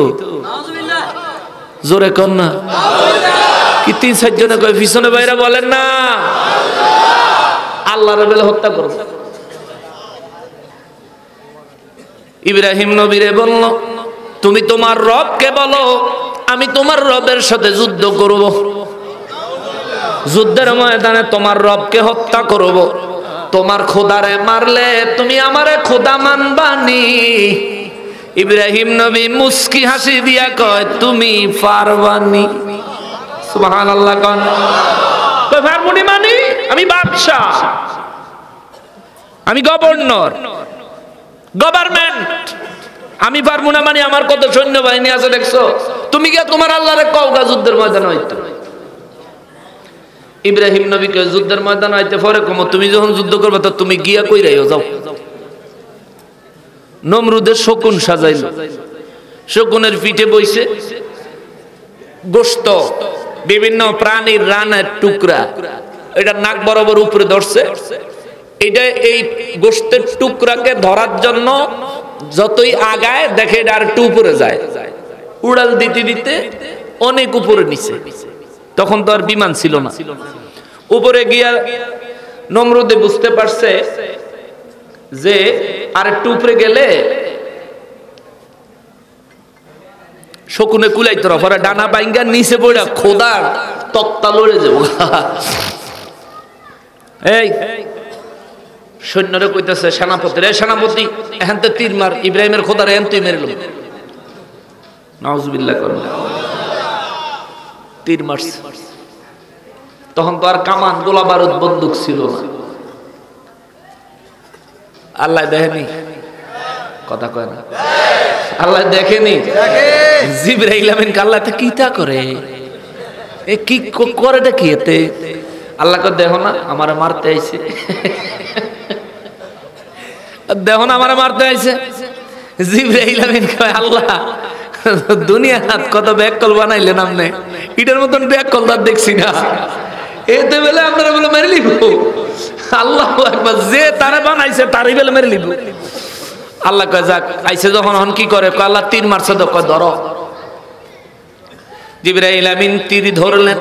S1: জোরে কর না, কি 3-4 জনে কয় পিছনে বাইরে বলেন না, আল্লাহ রাব্বুল হত্যা করবে। ইব্রাহিম নবীরে বলল, তুমি তোমার রবকে বলো আমি তোমার রবের সাথে যুদ্ধ করব, যুদ্ধের ময়দানে তোমার রবকে হত্যা করব, তোমার খোদারে মারলে তুমি আমারে খোদা মানবানি। ইব্রাহিম নবী মুস্কি হাসি দিয়া কয়, তুমি পারবানি। সুবহানাল্লাহ। কোন কয় পারবনি মানে? আমি বাদশা, আমি গভর্নর, গভর্নমেন্ট, আমি পারবো না মানে আমার কত সৈন্যবাহিনী আছে দেখছো? তুমি গিয়া তোমার আল্লাহরে কওগা যুদ্ধের ময়দান হইতো। ইব্রাহিম নবীকে যুদ্ধের ময়দান হইতে পরে কম, তুমি যখন যুদ্ধ করবে তো তুমি গিয়া কইরাইও যাও। নমরুদের শকুন সাজাইল, শকুনের পিঠে বইছে গোশত, বিভিন্ন প্রাণীর রানের টুকরা, এটা নাক বরাবর উপরে ধরছে। এটা এই গোশতের টুকরাকে ধরার জন্য যতই আগায় দেখে এটা আর একটু উপরে যায়, উড়াল দিতে দিতে অনেক উপরে নিচে। তখন তো আর বিমান ছিল না। উপরে গিয়া নমরুদে বুঝতে পারছে যে আর একটু উপরে গেলে শকুনে কুলাইতে পরে ডানা বাইঙ্গা নিচে পড়া খোদার তক্তা লড়ে যাব। এই সৈন্যরে কইতেছে সেনাপতি, রে সেনাপতি এখন তো তীর মার, ইব্রাহিমের খোদার এখন তুই মেরে লো। নাউজুবিল্লাহ করুন, তীর মারছে। তখন তো আর কামান গোলা বারুদ বন্দুক ছিল না। আল্লাহ দেখেনি, কথা কয় না, আল্লাহ দেখেনি জিবরাইল আমিন আল্লাহ কি তা করে, এ কি করেটা কি এতে? আল্লাহ কয় দেখো না আমারে মারতে আইছে, দেখো না আমারে মারতে আইছে। জিবরাইল আমিন কয় আল্লাহ দুনিয়া হাত কত ব্যাককল বানাইলেন আপনি, এটার মতন ব্যাককল তার দেখছি না। এতে বেলে আপনারা বলে মেরে লিব। আল্লাহু আকবার, যে তারে বানাইছে তারই বেলে মেরে লিব। আল্লাহ কয় যাক আইছে যখন হন কি করে, আল্লাহ তীর মারছে তো কয় ধরো। জিবরাইল আমিন তীর ধরলেন,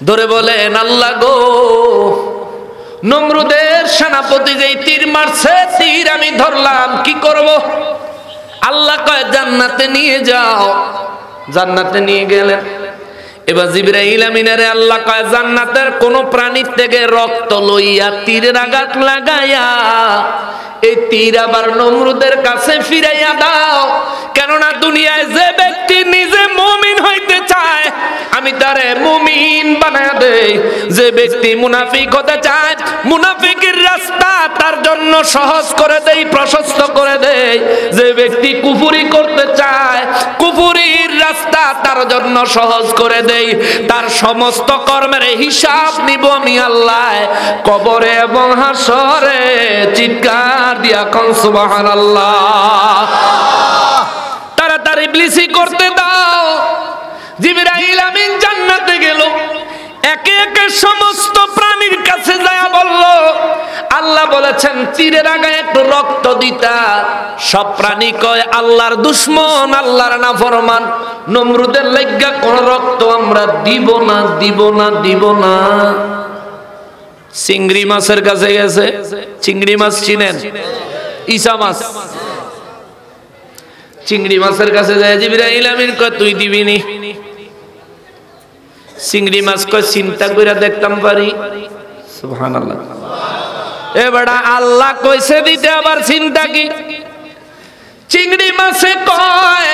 S1: ধরে বলেন আল্লাহ গো, নমরুদের সেনাপতি যেই তীর মারছে, তীর আমি ধরলাম, কি করব? আল্লাহ কয় জান্নাতে নিয়ে যাও। জান্নাতে নিয়ে গেলেন। এবার জিবরাইল আমিনের আল্লাহ কয় জান্নাতের কোন প্রাণীর থেকে রক্ত লইয়া তীরের আঘাত লাগাইয়া এই তীর আবার নমরুদের কাছে ফিরাইয়া দাও। কেননা দুনিয়ায় যে ব্যক্তি নিজে মুমিন হইতে চায় আমি তারে মুমিন বানায়া দেই, যে ব্যক্তি মুনাফিক হতে চায় মুনাফিকের রাস্তা তার জন্য সহজ করে দেই, প্রশস্ত করে দেই। যে ব্যক্তি কুফরি করতে চায় কুফরির রাস্তা তার জন্য সহজ করে দেই। তার সমস্ত কর্মের হিসাব নিব আমি আল্লাহ কবরে এবং হাসরে। চিৎকার দিয়া কোন সুবহানাল্লাহ। তাড়াতাড়ি ইবলিসি করতে দাও। জিবরাইল আমিন জান্নাতে গেল, একে একে সমস্ত প্রাণীর কাছে যায় বলল আল্লাহ বলেছেন তীরের আগায় একটু রক্ত দিতা। সব প্রাণী কয় আল্লাহর দুশমন, আল্লাহর নাফরমান, নমরুদের লাইগা কোন রক্ত আমরা দিব না, দিব না, দিব না। চিংড়ি মাছের কাছে গেছে, চিংড়ি মাছ চিনেন, ইসা মাছ, চিংড়ি মাছের কাছে যায় জিবরাইল আমিন কয় তুই দিবি নি? চিংড়ি মাছ কয় চিন্তা কইরা দেখতাম পারি। সুবহানাল্লাহ। এ বেটা আল্লাহ কইছে দিতে আবার চিন্তা কি? চিংড়ি মাছে কয়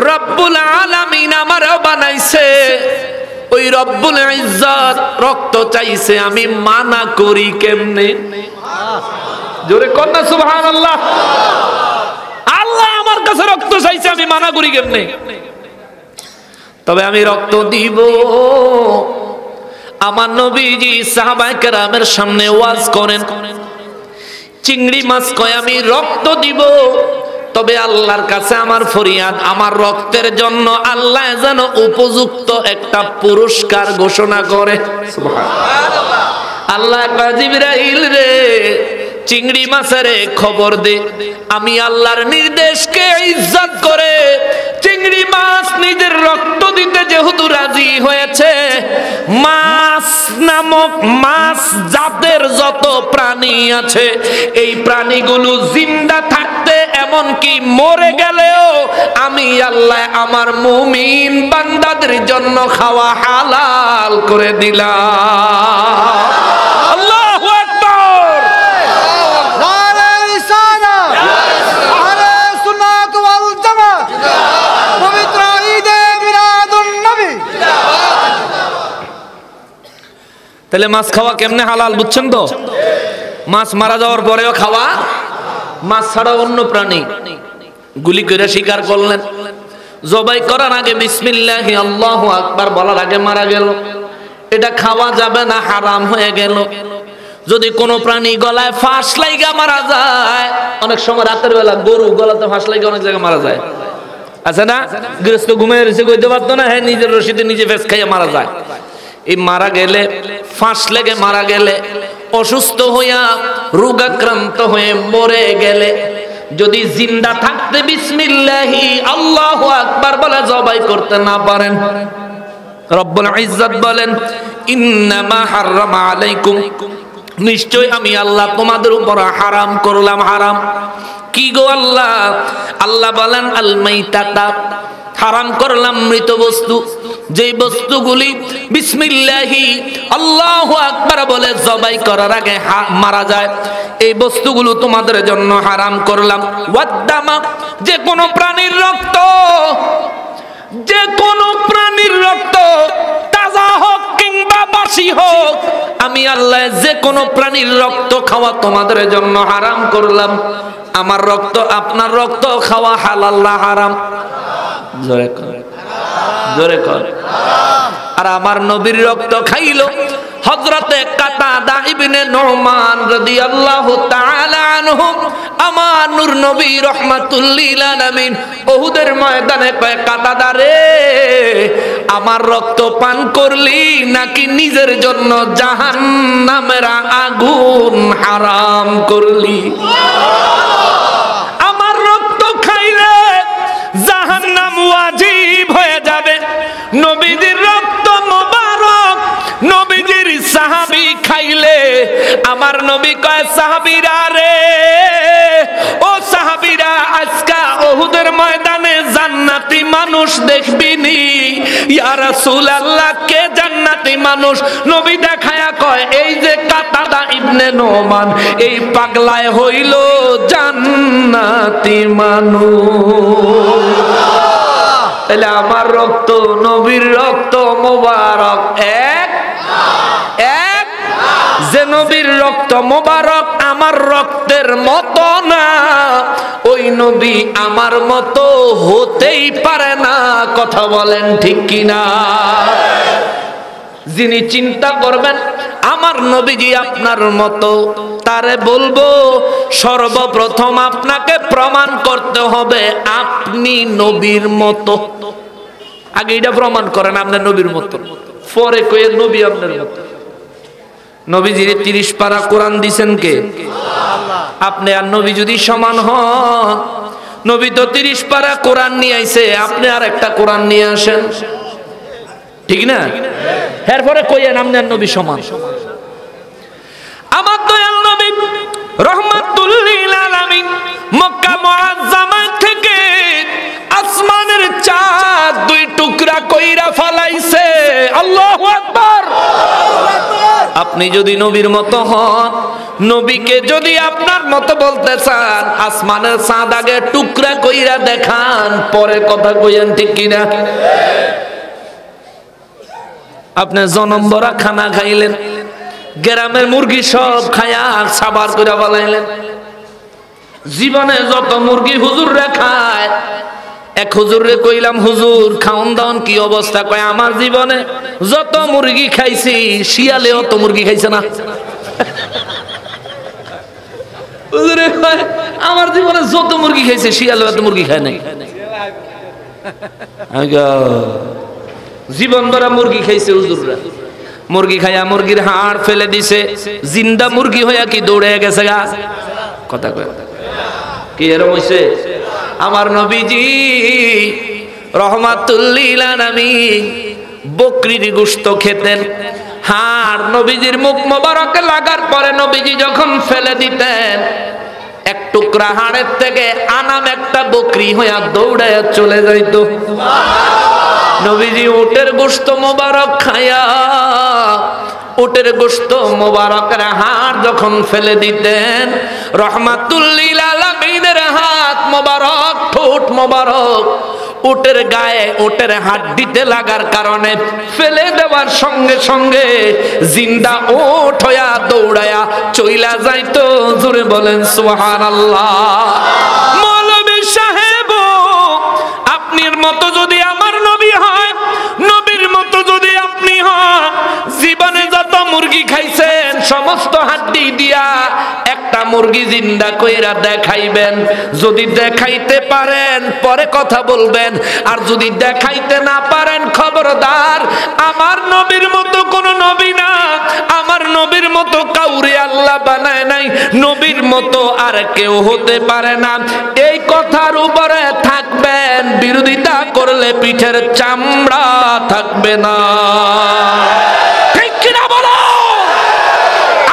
S1: রব্বুল আলামিন আমারও বানাইছে, ওই রব্বুল ইজ্জত রক্ত চাইছে, আমি মানা করি কেমনে? জোরে কর না সুবহানাল্লাহ। আল্লাহ আমার কাছে রক্ত চাইছে, আমি মানা করি কেমনে? তবে আমি রক্ত দিব। আমার নবীজি সাহাবায়ে কেরামের সামনে ওয়াজ করেন। চিংড়ি মাছ কয় আমি রক্ত দিব, তবে আল্লাহর কাছে আমার ফরিয়াদ আমার রক্তের জন্য আল্লাহ যেন উপযুক্ত একটা পুরস্কার ঘোষণা করে। সুবহানাল্লাহ। আল্লাহ কয় জিবরাইল রে চিংড়ি মাছের খবর দে, আমি আল্লাহর নির্দেশকে ইজ্জত করে চিংড়ি মাছ নিজের রক্ত দিতে যেহেতু রাজি হয়েছে, মাছ নামক মাছ জাতের যত প্রাণী আছে এই প্রাণীগুলো জিন্দা থাকতে এমন কি মরে গেলেও আমি আল্লাহ আমার মুমিন বান্দাদের জন্য খাওয়া হালাল করে দিলাম। আল্লাহু আকবার।
S2: নারে রিসালাত, আহলে সুন্নাত ওয়াল জামাত, পবিত্র ঈদে মিলাদুন নবী।
S1: তাহলে মাছ খাওয়া কেমনে হালাল বুঝছেন তো? মাছ মারা যাওয়ার পরেও খাওয়া, মাছ ছাড়া অন্য প্রাণী গুলি করে শিকার করলেন, জবাই করার আগে বিসমিল্লাহি আল্লাহু আকবার বলার আগে মারা গেল, এটা খাওয়া যাবে না, হারাম হয়ে গেল। যদি কোনো প্রাণী গলায় ফাঁস লাগা মারা যায়, অনেক সময় রাতের বেলা গরু গলাতে ফাঁস লাগা অনেক জায়গায় মারা যায়, আছে না? গৃহস্থ ঘুমিয়ে রয়েছে, কইতে পারতো না, হ্যাঁ নিজের রশিদে নিজে ফেস খাইয়া মারা যায়। এই মারা গেলে, ফাঁস লেগে মারা গেলে, অসুস্থ হইয়া রোগাক্রান্ত হয়ে মরে গেলে, যদি জিন্দা থাকতে বিসমিল্লাহি আল্লাহু আকবার বলে জবাই করতে না পারেন, রব্বুল ইজ্জত বলেন ইন্নামা হাররামা আলাইকুম, নিশ্চয় আমি আল্লাহ তোমাদের উপর হারাম করলাম। হারাম কি গো আল্লাহ? আল্লাহ বলেন আল মাইতাতা, হারাম করলাম মৃত বস্তু, যে বস্তুগুলি বিসমিল্লাহি আল্লাহু আকবার বলে জবাই করার আগে মারা যায়, এই বস্তুগুলো তোমাদের জন্য হারাম করলাম। ওয়াদ্দামা, যে কোনো প্রাণীর রক্ত, যে কোনো প্রাণীর রক্ত তাজা হোক কিংবা বাসি হোক, আমি আল্লাহ যে কোনো প্রাণীর রক্ত খাওয়া তোমাদের জন্য হারাম করলাম। আমার রক্ত আপনার রক্ত খাওয়া হালাল না হারাম? জোরে কর, জোরে কর। আর আমার নবীর রক্ত খাইলো হযরতে কাতাদা ইবনে নুমান রাদিয়াল্লাহু তাআলা আনহু, আমার নূর নবী রাহমাতুল লিল আলামিন উহুদের ময়দানে কয়, কাতাদা রে, আমার রক্ত পান করলি নাকি নিজের জন্য জাহান্নামের আগুন হারাম করলি? আমার রক্ত খাইলে জাহান্নাম ওয়াজিব হয়ে যাবে। নবীজির রক্ত মোবারক, নবীজির সাহাবী খাইলে, আমার নবী কয় সাহাবীরা রে, ও সাহাবীরা, আজকে উহুদের ময়দানে জান্নাতি মানুষ দেখবিনি। ইয়া রাসূলুল্লাহ, কে জান্নাতি মানুষ? নবী দেখায়া কয়, এই যে কাতাদা ইবনে নুমান, এই পাগলায় হইল জান্নাতি মানুষ। তাহলে আমার রক্ত নবীর রক্ত মোবারক এক এক, যে নবীর রক্ত মোবারক আমার রক্তের মতো না, ওই নবী আমার মতো হতেই পারে না। কথা বলেন ঠিক কিনা? যিনি চিন্তা করবেন আমার নবীজি আপনার মতো, তারে বলবো সর্বপ্রথম আপনাকে প্রমাণ করতে হবে আপনি নবীর মতো। আগে এটা প্রমাণ করেন আপনার নবীর মতো, পরে কয়ে নবী আপনার মতো। নবীজির 30 পারা কোরআন দিছেন কে? আপনি আর নবী যদি সমান হন, নবী তো 30 পারা কোরআন নিয়ে আইছে, আপনি আর একটা কোরআন নিয়ে আসেন, ঠিক না? এরপরে কইয়েন আপনি আর নবী সমান। আমার দয়াল নবী রাহমাতুল লিল আলামিন মক্কা মুআজ্জামা থেকে আসমানের চাঁদ 2 টুকরা কইরা ফলাইছে। আল্লাহু আকবার। আপনি যদি নবীর মতো হন, নবীকে যদি আপনার মতো বলতে চান, আসমানের চাঁদ আগে টুকরা কইরা দেখান, পরে কথা কইেন, ঠিক কিনা? আপনি জনম ভরা খানা খাইলেন, গ্রামের মুরগি সব খায়া সাবার করে ফলাইলেন। জীবনে যত মুরগি হুজুররা খায়, এক হুজুরে কইলাম, হুজুর খাওন দাওন কি অবস্থা? কয়, আমার জীবনে যত মুরগি খাইছি শিয়ালে অত মুরগি খাইছে না। হুজুরে কয়, আমার জীবনে যত মুরগি খাইছে শিয়ালে অত মুরগি খায় নাই। জীবন ভরা মুরগি খাইছে হুজুররা। মুরগি খাইয়া মুরগির হাড় ফেলে দিছে, জিন্দা মুরগি হইয়া কি দৌড়ে গেছে গা? কথা কয় কি এরকম হইছে? আমার নবীজি রাহমাতুল লিল আলামিন বকরির গোশত খেতেন, হাড় নবীজির মুখ মোবারকে লাগার পরে নবীজি যখন ফেলে দিতেন, এক টুকরা হাড়ের থেকে আনাম একটা বকরি হইয়া দৌড়াইয়া চলে যাইতো। নবীজি উটের গোশত মোবারক খায়া উটের গোশত মোবারকের হাড় যখন ফেলে দিতেন, রহমাতুল লিল আলামিনের হাত মোবারক, ঠোঁট মোবারক উটের গায়ে উটের হাড্ডিতে লাগার কারণে ফেলে দেওয়ার সঙ্গে সঙ্গে জিন্দা উট হইয়া দৌড়ায়া চইলা যাইতো। জোরে বলেন সুবহানাল্লাহ। মৌলভী সাহেব, আপনার মতো যদি আমার নবী হয়, নবীর মতো যদি আপনি হন, জীবনে যত মুরগি খাইছেন সমস্ত হাড্ডি দিয়া একটা মুরগি জিন্দা কইরা দেখাইবেন। যদি দেখাইতে পারেন পরে কথা বলবেন, আর যদি দেখাইতে না পারেন খবরদার। আমার নবীর মতো কোন নবী না, আমার নবীর মতো কাউরে আল্লাহ বানায় নাই, নবীর মতো আর কেউ হতে পারে না। এই কথার উপরে থাকবেন, বিরোধিতা করলে পিঠের চামড়া থাকবে না। ঠিক কিনা বলো?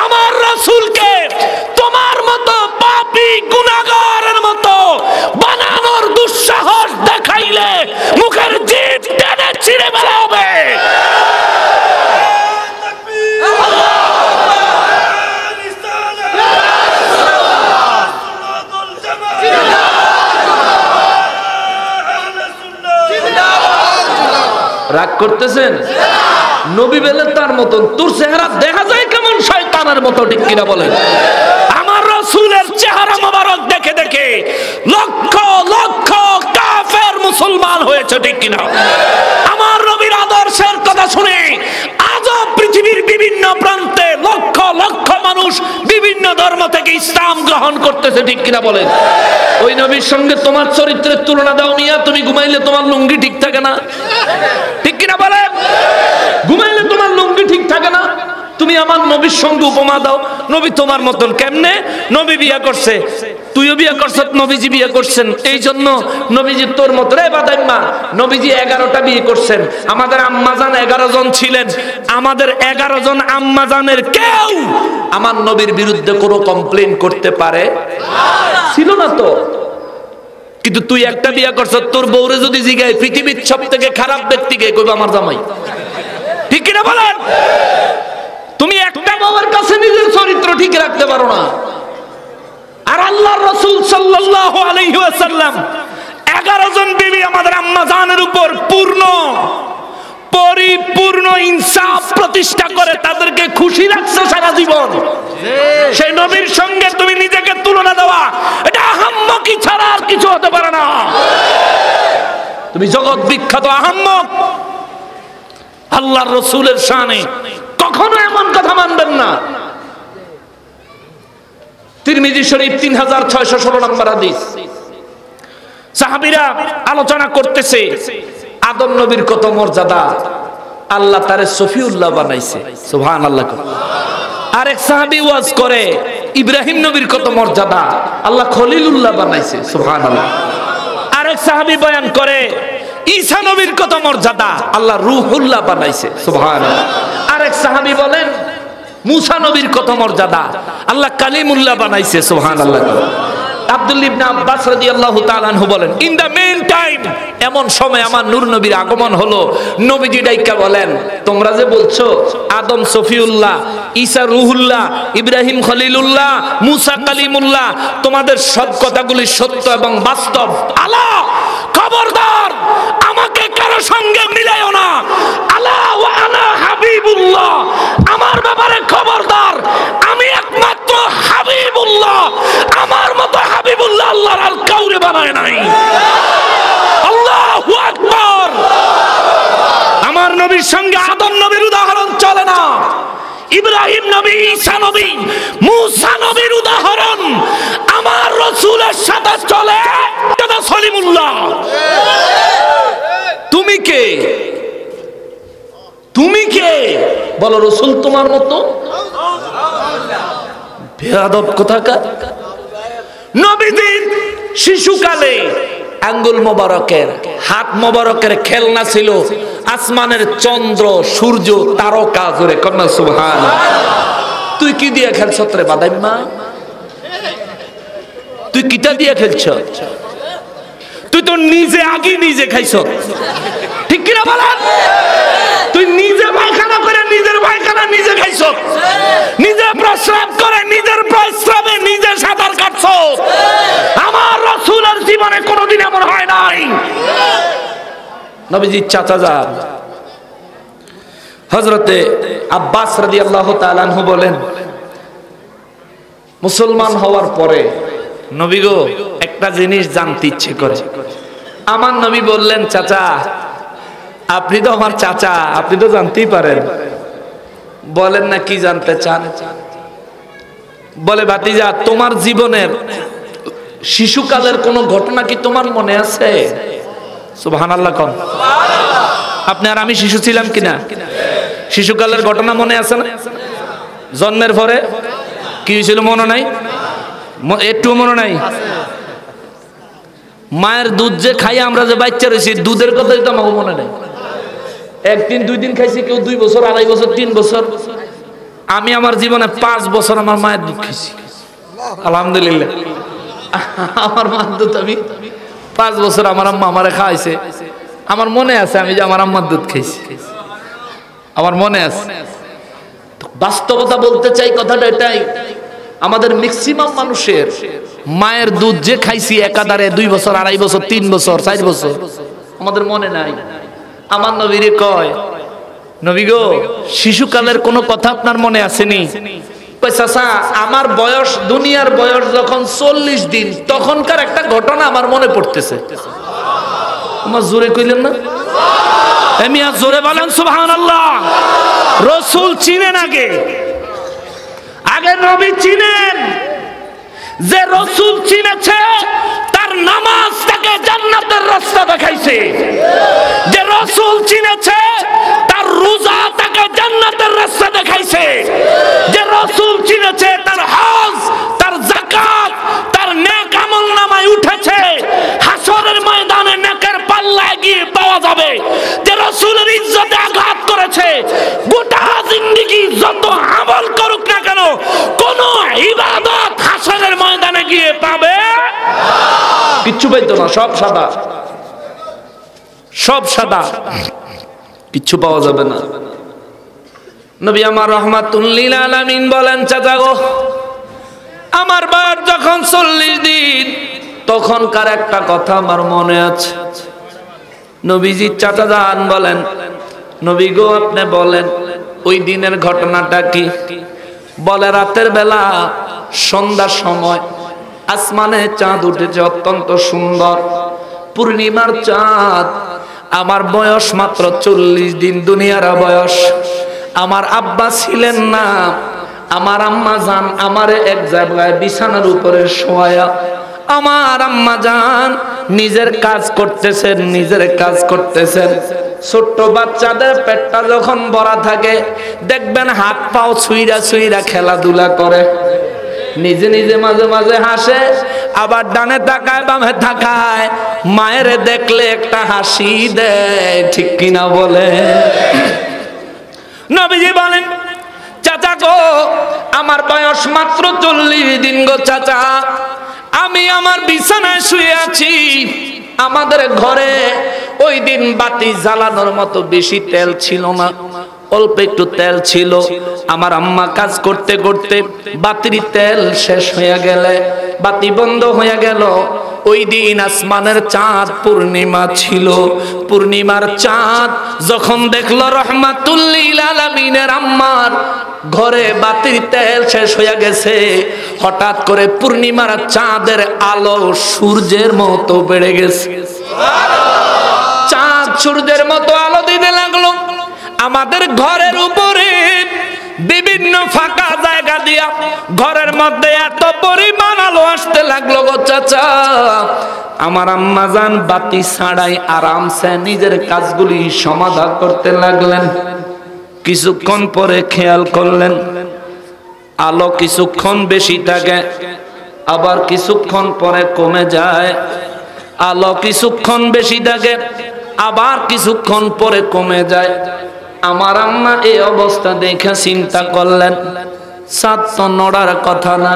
S1: আমার রাসূলকে তোমার মতো পাপী গুনাহগারের মতো বানানোর দুঃসাহস দেখাইলে মুখের জিভ টেনে ছিঁড়ে ফেলা হবে। রাগ করতেছেন? নবী বেলে তার মতন, তোর চেহারা দেখা যায় কেমন শয়তানের মতো, ঠিক কিনা বলেন? আমার রাসূলের চেহারা মোবারক দেখে দেখে লক্ষ লক্ষ কাফের মুসলমান হয়েছে, ঠিক কিনা? আমার নবীর আদর্শের কথা শুনে আজও পৃথিবীর বিভিন্ন প্রান্তে লক্ষ লক্ষ মানুষ বিভিন্ন ধর্ম থেকে ইসলাম গ্রহণ করতেছে, ঠিক কিনা বলেন? ওই নবীর সঙ্গে তোমার চরিত্রের তুলনা দাও মিয়া, তুমি ঘুমাইলে তোমার লুঙ্গি ঠিক থাকে না, ঠিক কিনা বলেন? ঘুমাইলে তোমার লুঙ্গি ঠিক থাকে না। তুমি আমার নবীর সঙ্গে উপমা দাও, নবী তোমার মতন কেমনে? নবী বিয়ে করছে, তুইও বিয়ে করছত, নবীজি বিয়ে করছেন, এই জন্য নবীজি তোর মতো। রে বাদাইম্মা, নবীজি 11টা বিয়ে করছেন, আমাদের আম্মাজান 11 জন ছিলেন। আমাদের 11 জন আম্মাজানের কেউ আমার নবীর বিরুদ্ধে কোনো কমপ্লেন করতে পারে ছিল না তো। কিন্তু তুই একটা বিয়ে করছ, তোর বউরে যদি জিগায় পৃথিবীর সবথেকে খারাপ ব্যক্তিকে, কইবা আমার জামাই, ঠিক কিনা বলেন? তুমি একটা বউয়ের কাছে নিজের চরিত্র ঠিক রাখতে পারো না। আর আল্লাহর রাসূল সাল্লাল্লাহু আলাইহি ওয়াসাল্লাম 11 জন বিবি আমাদের আম্মা জানের উপর পরিপূর্ণ ইনসাফ প্রতিষ্ঠা করে তাদেরকে খুশি রাখছে সারা জীবন। সেই নবীর সঙ্গে তুমি নিজেকে তুলনা দেওয়া, এটা আহাম্মকি ছাড়া আর কিছু হতে পারে না। তুমি জগৎ বিখ্যাত আহাম্মক। আল্লাহর রাসূলের শানে কখনো এমন কথা মানবেন না। তিরমিজি শরীফ 3616 নম্বর হাদিস। সাহাবীরা আলোচনা করতেছে আদম নবীর কত মর্যাদা, আল্লাহ তারে সফিউল্লাহ বানাইছে, সুবহানাল্লাহ। আরেক সাহাবী ওয়াজ করে ইব্রাহিম নবীর কত মর্যাদা, আল্লাহ খলিলুল্লাহ বানাইছে, সুবহানাল্লাহ। আরেক সাহাবী বয়ান করে ঈসা নবীর কত মর্যাদা, আল্লাহ রূহুল্লাহ বানাইছে, সুবহানাল্লাহ। আরেক সাহাবী বলেন মুসা নবীর কত মর্যাদা, আল্লাহ কালিমুল্লাহ বানাইছে, সুবহানাল্লাহ। আব্দুল্লাহ ইবনে আব্বাস রাদিয়াল্লাহু তাআলা আনহু বলেন, ইন দা মেইন টাইম, এমন সময় আমার নূর নবীর আগমন হলো। নবীজি ডাইকা বলেন, তোমরা যে বলছো আদম সফিউল্লাহ, ঈসা রূহুল্লাহ, ইব্রাহিম খলিলুল্লাহ, মুসা কালিমুল্লাহ, তোমাদের সব কথাগুলি সত্য এবং বাস্তব। আলা খবরদার, আমাকে কারো সঙ্গে মিলাইও না। আলা ওয়া আনা হাবিবুল্লাহ, আমার ব্যাপারে খবরদার, আমি একমাত্র হাবিবুল্লাহ, আমার মতো হাবিবুল্লাহ আল্লাহর আর কাউরে বানায় নাই। আল্লাহু আকবার। আমার নবীর সঙ্গে আদম নবীর উদাহরণ চলে না, ইব্রাহিম নবী, ঈসা নবী, মুসা নবীর উদাহরণ আমার রাসূলের সাথে চলে। এটা সলিমুল্লাহ। তুমি কে? তুমি কে বলো? রাসূল তোমার মতো? বেয়াদব কোথাকার। নবীজির শিশুকালে আঙ্গুল মোবারকের, হাত মোবারকের খেলনা ছিল আসমানের চন্দ্র, সূর্য, তারকা। জোরে কন্যা সুবহানাল্লাহ। তুই কি দিয়ে খেলছ রে বাদাইম্মা? তুই কিটা দিয়ে খেলছ? তুই তো নিজে আগে নিজে খাইছ, ঠিক কিনা বলেন? তুই নিজে পায়খানা করে নিজের পায়খানা নিজে খাইছ, নিজে প্রস্রাব করে নিজের প্রস্রাবে নিজে সাঁতার কাটছ। আমার রাসূলের জীবনে কোনোদিন এমন হয় নাই। নবীজির চাচা যান হযরতে আব্বাস রাদিয়াল্লাহু তাআলা আনহু বলেন, মুসলমান হওয়ার পরে নবী গো একটা জিনিস জানতে ইচ্ছে করে। আমার নবী বললেন, চাচা আপনি তো আমার চাচা, আপনি তো জানতেই পারেন। বলেন না কি জানতে চান? বলে, ভাতিজা তোমার জীবনের শিশুকালের কোন ঘটনা কি তোমার মনে আছে? সুবহানাল্লাহ কোন। আপনি আর আমি শিশু ছিলাম কিনা? শিশুকালের ঘটনা মনে আছে না? জন্মের পরে কি হয়েছিল মনে নাই? একটু মনে নাই? মায়ের দুধ যে খাই আমরা যে বাচ্চা রয়েছি, দুধের কথাই তো আমাকে মনে নাই। একদিন দুই দিন খাইছি, কেউ 2 বছর, 2.5 বছর, 3 বছর। আমি আমার জীবনে 5 বছর আমার মায়ের দুধ খাইছি, আলহামদুলিল্লাহ। আমার মায়ের দুধ আমি 5 বছর আমার আম্মা আমারে খাওয়াইছে। আমার মনে আছে আমি যে আমার আম্মার দুধ খাইছি, আমার মনে আছে। বাস্তবতা বলতে চাই, কথাটা এটাই, আমাদের ম্যাক্সিমাম মানুষের মায়ের দুধ যে খাইছি একাধারে 2 বছর, 2.5 বছর, 3 বছর, 4 বছর, আমাদের মনে নাই। আমার নবীরে কয়, নবী গো শিশুকালের কোনো কথা আপনার মনে আসেনি? চাচা আমার বয়স, দুনিয়ার বয়স যখন 40 দিন, তখনকার একটা ঘটনা আমার মনে পড়তেছে। আমার জোরে কইলেন না? আমি আর জোরে বলেন সুবহানাল্লাহ। রাসূল চিনেন আগে, আগে নবী চিনেন। যে রাসূল চিনেছে তার নামাজ তাকে জান্নাতের রাস্তা দেখাইছে। যে রাসূল চিনেছে তার রোজা তাকে জান্নাতের রাস্তা দেখাইছে। যে রাসূল চিনেছে তার হজ, তার যাকাত, তার নেক আমলনামায় উঠেছে, হাসরের ময়দানে নেকের পাল্লায় গিয়ে পাওয়া যাবে। যে রাসূলের ইজ্জতে আঘাত করেছে, গোটা জিন্দেগি যত আমল করুক না কেন, কোন ইবাদত হাসরের ময়দানে গিয়ে পাবে কিচ্ছু পাইতো না, সব সাদা, সব সাদা, কিচ্ছু পাওয়া যাবে না। নবী আমার রাহমাতুল লিল আলামিন বলেন, চাচা গো আমার বয়স যখন 40 দিন, তখনকার একটা কথা আমার মনে আছে। নবীজি চাচা যান বলেন, নবী গো আপনি বলেন ওই দিনের ঘটনাটা কি? বলে, রাতের বেলা সন্ধ্যার সময় আসমানে চাঁদ উঠেছে, অত্যন্ত সুন্দর পূর্ণিমার চাঁদ। আমার বয়স মাত্র 40 দিন, দুনিয়ার বয়স। আমার আব্বা ছিলেন না, আমার আম্মা জান আমারে এক জায়গায় বিছানার উপরে শোয়া। আমার আম্মা জান নিজের কাজ করতেছেন, নিজের কাজ করতেছেন। ছোট্ট বাচ্চাদের পেটটা যখন ভরা থাকে, দেখবেন হাত পাও ছুঁইরা ছুঁইরা খেলাধুলা করে, নিজে নিজে মাঝে মাঝে হাসে, আবার ডানে তাকায় বামে তাকায়, মায়ের দেখলে একটা হাসি দেয়, ঠিক কিনা বলে? নবীজি বলেন, চাচা গো আমার বয়স মাত্র 40 দিন গো চাচা, আমি আমার বিছানায় শুয়ে আছি। আমাদের ঘরে ওই দিন বাতি জ্বালানোর মতো বেশি তেল ছিল না, অল্প একটু তেল ছিল। আমার আম্মা কাজ করতে করতে বাতির তেল শেষ হয়ে গেলে বাতি বন্ধ হয়ে গেল। ওই দিন আসমানের চাঁদ পূর্ণিমা ছিল। পূর্ণিমার চাঁদ যখন দেখলো রহমাতুল লিল আলামিনের আম্মার ঘরে বাতির তেল শেষ হয়ে গেছে, হঠাৎ করে পূর্ণিমার চাঁদের আলো সূর্যের মতো বেড়ে গেছে। চাঁদ সূর্যের মতো আলো দিতে লাগলো। আমাদের ঘরের উপরে বিভিন্ন ফাঁকা জায়গা দিয়া ঘরের মধ্যে এত পরিমাণ আলো আসতে লাগলো গো চাচা। আমার আম্মা জান বাতি ছাড়াই আরামসে নিজের কাজগুলি সমাধান করতে লাগলেন। কিছুক্ষণ পরে খেয়াল করলেন আলো কিছুক্ষণ বেশি থাকে, আবার কিছুক্ষণ পরে কমে যায়। আলো কিছুক্ষণ বেশি থাকে, আবার কিছুক্ষণ পরে কমে যায়। আমার আম্মা এই অবস্থা দেখে চিন্তা করলেন, চাঁদ তো নড়ার কথা না,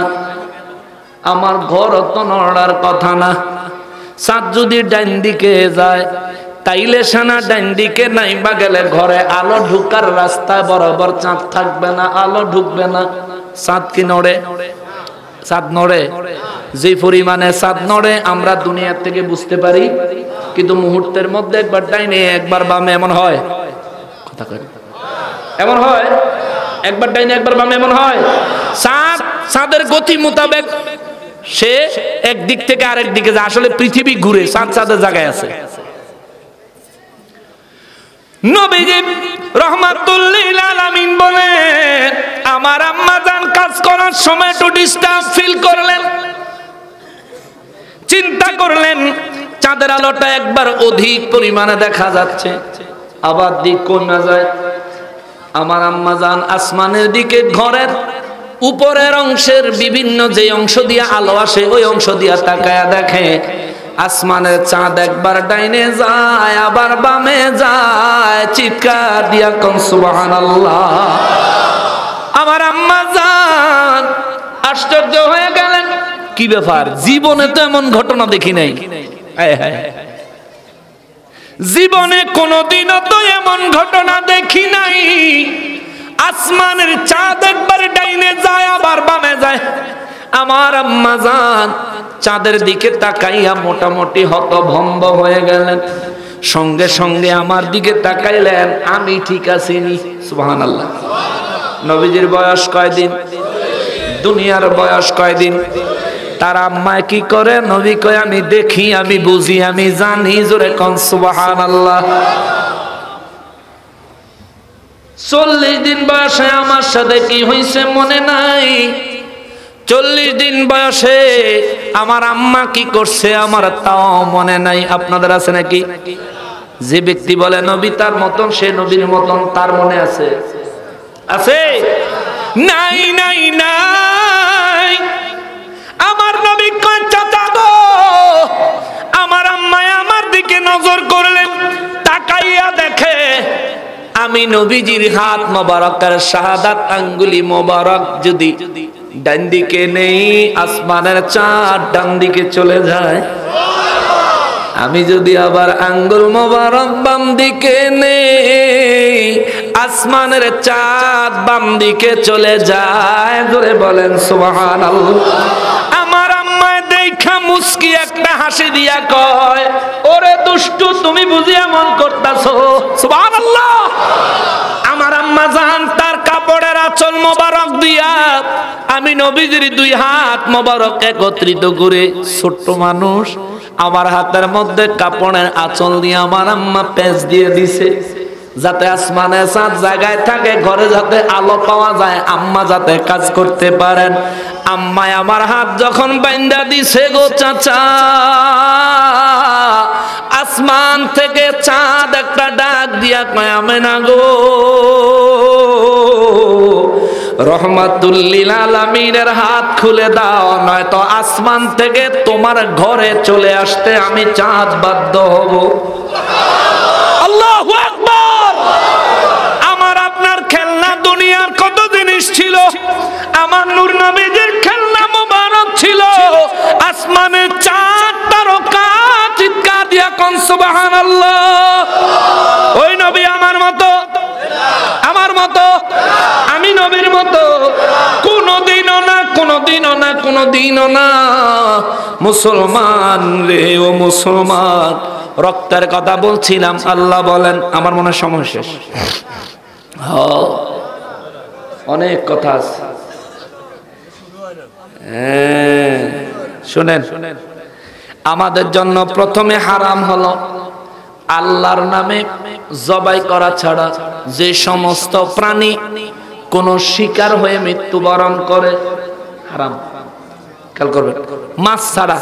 S1: আমার ঘর তো নড়ার কথা না। চাঁদ যদি ডাইন দিকে যায় তাইলে সানা ডাইন দিকে নাইবা গেলে ঘরে আলো ঢুকার রাস্তায় বরাবর চাঁদ থাকবে না, আলো ঢুকবে না। চাঁদ কি নড়ে? চাঁদ নড়ে? যে পরিমাণে চাঁদ নড়ে আমরা দুনিয়ার থেকে বুঝতে পারি, কিন্তু মুহূর্তের মধ্যে একবার ডাইনে একবার বামে এমন হয়, কথা কয় এমন হয়, একবার ডাইনে একবার বামে এমন হয়। চাঁদ চাঁদের গতি মোতাবেক সে একদিক থেকে আরেক দিকে যায়। আসলে পৃথিবী ঘুরে, চাঁদ চাঁদের জায়গায় আছে। নবীজি রাহমাতুল লিল আলামিন বলেন, আমার আম্মা জান কাজ করার সময় একটু ডিস্টার্ব ফিল করলেন, চিন্তা করলেন চাঁদের আলোটা একবার অধিক পরিমাণে দেখা যাচ্ছে, আবার দিক কমে যায়। আমার আম্মা জান আসমানের দিকে ঘরের উপরের অংশের বিভিন্ন যে অংশ দিয়ে আলো আসে ওই অংশ দিয়ে তাকায়া দেখে আসমানের চাঁদ একবার ডাইনে যায় আবার বামে যায়। চিৎকার দিয়া কোন সুবহানাল্লাহ। আমার আম্মা জান আশ্চর্য হয়ে গেলেন, কি ব্যাপার, জীবনে তো এমন ঘটনা দেখি নাই। জীবনে কোনোদিনও তো এমন ঘটনা দেখি নাই। আসমানের চাঁদ একবার ডাইনে যায় আবার বামে যায়। আমার আম্মা জান চাঁদের দিকে তাকাইয়া মোটামুটি হতভম্ব হয়ে গেলেন। সঙ্গে সঙ্গে আমার দিকে তাকাইলেন, আমি ঠিক আছি নি? সুবহানাল্লাহ। নবীজির বয়স কয়দিন? দুনিয়ার বয়স কয়দিন? তার আম্মায় কি করে? নবী কয়, আমি দেখি, আমি বুঝি, আমি জানি। জোরে কোন সুবহানাল্লাহ। 40 দিন বয়সে আমার সাথে কি হয়েছে মনে নাই। 40 দিন বয়সে আমার আম্মা কি করছে আমার তাও মনে নাই। আপনাদের আছে নাকি? যে ব্যক্তি বলে নবী তার মতন, সে নবীর মতন, তার মনে আছে? আছে? নাই নাই নাই। আমার নবী কয়, চাচা গো, আমার আম্মায় আমার দিকে নজর করলেন, তাকাইয়া দেখে আমি নবীজির হাত মোবারকের শাহাদাত আঙ্গুলি মোবারক যদি ডান দিকে নেই, আসমানের চাঁদ ডান দিকে চলে যায়। আমি যদি আবার আঙ্গুল মোবারক বাম দিকে নেই, আসমানের চাঁদ বাম দিকে চলে যায়। জোরে বলেন সুবহানাল্লাহ। আমার আম্মায় দেখা মুস্কি একটা হাসি দিয়া কয়, ওরে দুষ্টু, তুমি বুঝি এমন করতাছো? সুবহানাল্লাহ। আমার আম্মা জান তার কাপড়ের আঁচল মোবারক দিয়া আমি নবীজির 2 হাত মোবারক একত্রিত করে, ছোট্ট মানুষ, আমার হাতের মধ্যে কাপড়ের আঁচল দিয়ে আমার আম্মা পেঁচ দিয়ে দিছে, যাতে আসমানে চাঁদ জায়গায় থাকে, ঘরে যাতে আলো পাওয়া যায়, আম্মা যাতে কাজ করতে পারেন। আম্মায় আমার হাত যখন বাইন্ধা দিছে গো চাচা, আসমান থেকে চাঁদ একটা ডাক দিয়া কয়, আমেনা গো, রহমাতুল লিল আলামিনের হাত খুলে দাও, নয়তো আসমান থেকে তোমার ঘরে চলে আসতে আমি চাঁদ বাধ্য হব। আল্লাহু আকবার। আমার আপনার খেলনা দুনিয়ার কত জিনিস ছিল, আমার নূর নবীজির খেলনা মোবারক ছিল আসমানের চাঁদ তারকা। চিৎকার দিয়া কোন সুবহানাল্লাহ। ওই নবী আমার মতো, আমার মতো, আমি নবীর মতো? কোনদিনও না, কোনদিনও না, কোনদিনও না। মুসলমান রে ও মুসলমান, রক্তের কথা বলছিলাম, আল্লাহ বলেন, আমার মনে হয় সময় শেষ। অনেক কথা আছে, শুনেন। আমাদের জন্য প্রথমে হারাম হলো আল্লাহর নামে জবাই করা ছাড়া যে সমস্ত প্রাণী কোন শিকার হয়ে মৃত্যুবরণ করে, হারাম। খেয়াল করবেন, মাছ ছাড়া।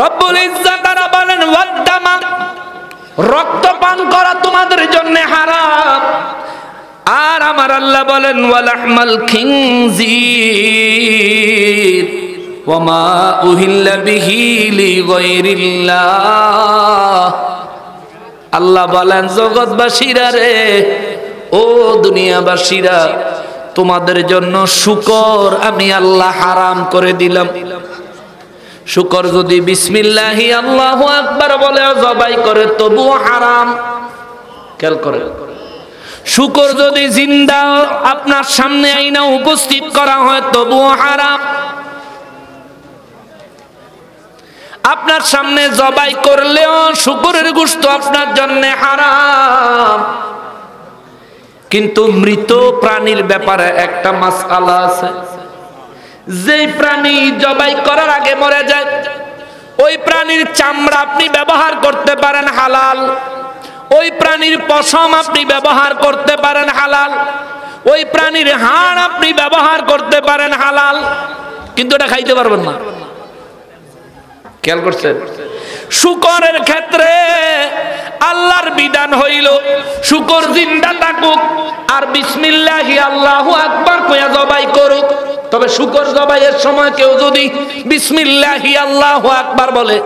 S1: রব্বুল ইজ্জত তারা বলেন, ওয়াদ্দামা, রক্ত পান করা তোমাদের জন্য হারাম। আর আমার আল্লাহ বলেন, ওয়ালাহমাল খিনজির ওয়ামা উহিল্লা বিহি লিগাইরিল্লাহ। আল্লাহ বলেন, জগৎবাসীরা রে, ও দুনিয়াবাসীরা, তোমাদের জন্য শুকর আমি আল্লাহ হারাম করে দিলাম। শুকর যদি বিসমিল্লাহি আল্লাহু আকবার বলে জবাই করে তবুও হারাম। খেয়াল করে, শুকর যদি জিন্দা আপনার সামনে আইনা উপস্থিত করা হয় তবুও হারাম। আপনার সামনে জবাই করলেও শুকরের গোশত আপনার জন্য হারাম। কিন্তু মৃত প্রাণীর ব্যাপারে একটা মাসআলা আছে। যেই প্রাণী জবাই করার আগে মরে যায় ওই প্রাণীর চামড়া আপনি ব্যবহার করতে পারেন, হালাল। ওই প্রাণীর পশম আপনি ব্যবহার করতে পারেন, হালাল। ওই প্রাণীর হাড় আপনি ব্যবহার করতে পারেন, হালাল। কিন্তু এটা খাইতে পারবেন না। খেয়াল করছেন? শুকরের ক্ষেত্রে আল্লাহর বিধান হইল শুকর জিন্দা থাকুক আর বিসমিল্লাহি আল্লাহু আকবার কইয়া জবাই করুক। তবে শুকর জবাইয়ের সময় কেউ যদি বিসমিল্লাহি আল্লাহু আকবার বলে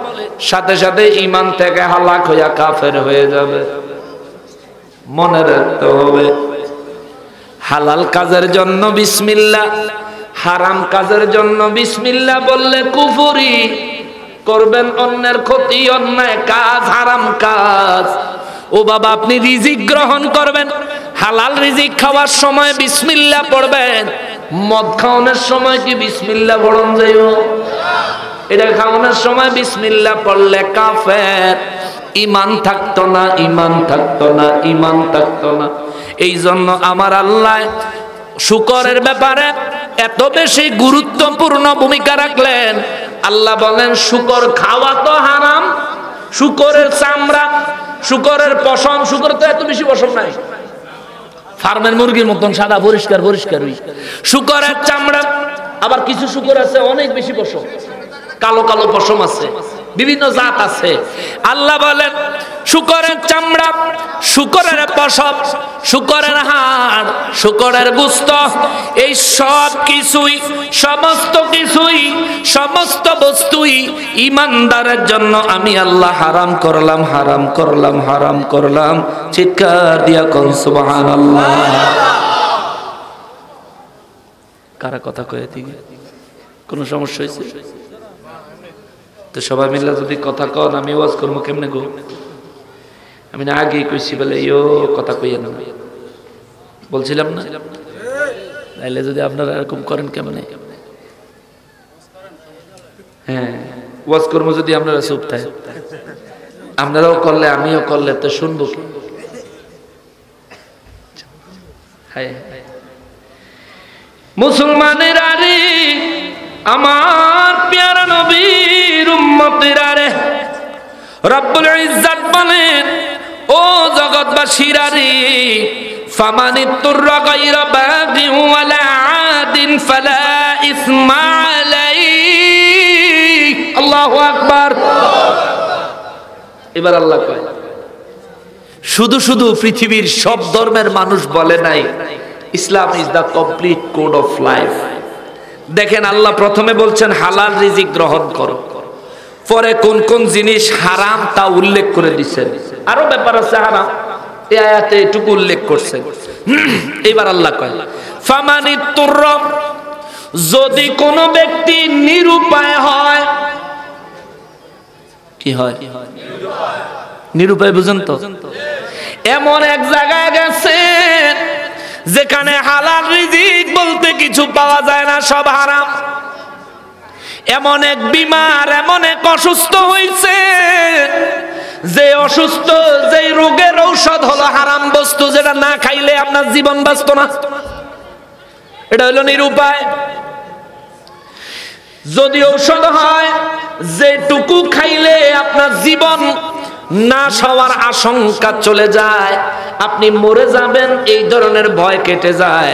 S1: সাথে সাথে ঈমান থেকে হালাক হইয়া কাফের হয়ে যাবে। মনে রাখতে হবে, হালাল কাজের জন্য বিসমিল্লাহ, হারাম কাজের জন্য বিসমিল্লাহ বললে কুফরি করবেন, অন্যের ক্ষতি, অন্যায় কাজ, হারাম কাজ। ও বাবা, আপনি রিজিক গ্রহণ করবেন, হালাল রিজিক খাওয়ার সময় বিসমিল্লাহ পড়বেন। মদ খাওয়ানোর সময় কি বিসমিল্লাহ পড়ন যাইও? এটা খাওয়ানোর সময় বিসমিল্লাহ পড়লে কাফের। ঈমান থাকতো না, ঈমান থাকতো না, ঈমান থাকতো না। এই জন্য আমার আল্লাহ শুকরের ব্যাপারে এত বেশি গুরুত্বপূর্ণ ভূমিকা রাখলেন। আল্লাহ বলেন শুকর খাওয়া তো হারাম। শুকরের চামড়া, শুকরের পশম, শুকর তো এত বেশি পশম নাই, ফার্মের মুরগির মতন সাদা পরিষ্কার পরিষ্কার। শুকরের চামড়া, আবার কিছু শুকর আছে অনেক বেশি পশম, কালো কালো পশম আছে, বিভিন্ন জাত আছে। আল্লাহ বলেন শুকরের চামড়া, শুকরের পশম, শুকরের হাড়, শুকরের গোশত, এই সব কিছুই, সমস্ত কিছুই, সমস্ত বস্তুই ঈমানদারের জন্য আমি আল্লাহ হারাম করলাম, হারাম করলাম, হারাম করলাম। চিৎকার দিয়া কোন সুবহানাল্লাহ। কারা কথা কয়ে দিকে কোনো সমস্যা হয়েছে? তো সবাই মিলে যদি কথা কন, আমি ওয়াজ করবো কেমনে গো? আমি না আগে কইছি বলে ইয়ো কথা কইয়া না, বলছিলাম না? তাইলে যদি আপনারা এরকম করেন কেমনে? হ্যাঁ, ওয়াজ করবো যদি আপনারা চুপ থাকে, আপনারাও করলে আমিও করলে তো শুনবো কি? মুসলমানের আরে, আমার প্যারা নবীর উম্মতেরা রে, রব্বুল ইজ্জত বলেন ও জগৎবাসীরা রে, ফামানিত্তুররা গায়রা বাগিন ওয়ালা আদিন ফালা ইসমা আলাইহি। আল্লাহু আকবার। এবার আল্লাহ কয়, শুধু শুধু পৃথিবীর সব ধর্মের মানুষ বলে নাই Islam is the complete code of life. দেখেন আল্লাহ প্রথমে বলছেন হালাল রিজিক গ্রহণ করো, পরে কোন কোন জিনিস হারাম তা উল্লেখ করে দিচ্ছেন। আরো ব্যাপার আছে হারাম, এই আয়াতে এটুকু উল্লেখ করছেন। এবার আল্লাহ কয় ফামানিত্তুর, যদি কোন ব্যক্তি নিরুপায় হয়। কি হয়? নিরুপায় বুঝেন তো? এমন এক জায়গায় গেছেন যেখানে হালাল রিজিক বলতে কিছু পাওয়া যায় না, সব হারাম। এমন এক বিমার, এমন এক অসুস্থ হয়েছে যে অসুস্থ, যে রোগের ঔষধ হলো হারাম বস্তু, যেটা না খাইলে আপনার জীবন বাঁচত না। এটা হলো নিরুপায়। যদি ঔষধ হয় যেটুকু খাইলে আপনার জীবন নাশ হওয়ার আশঙ্কা চলে যায়, আপনি মরে যাবেন এই ধরনের ভয় কেটে যায়,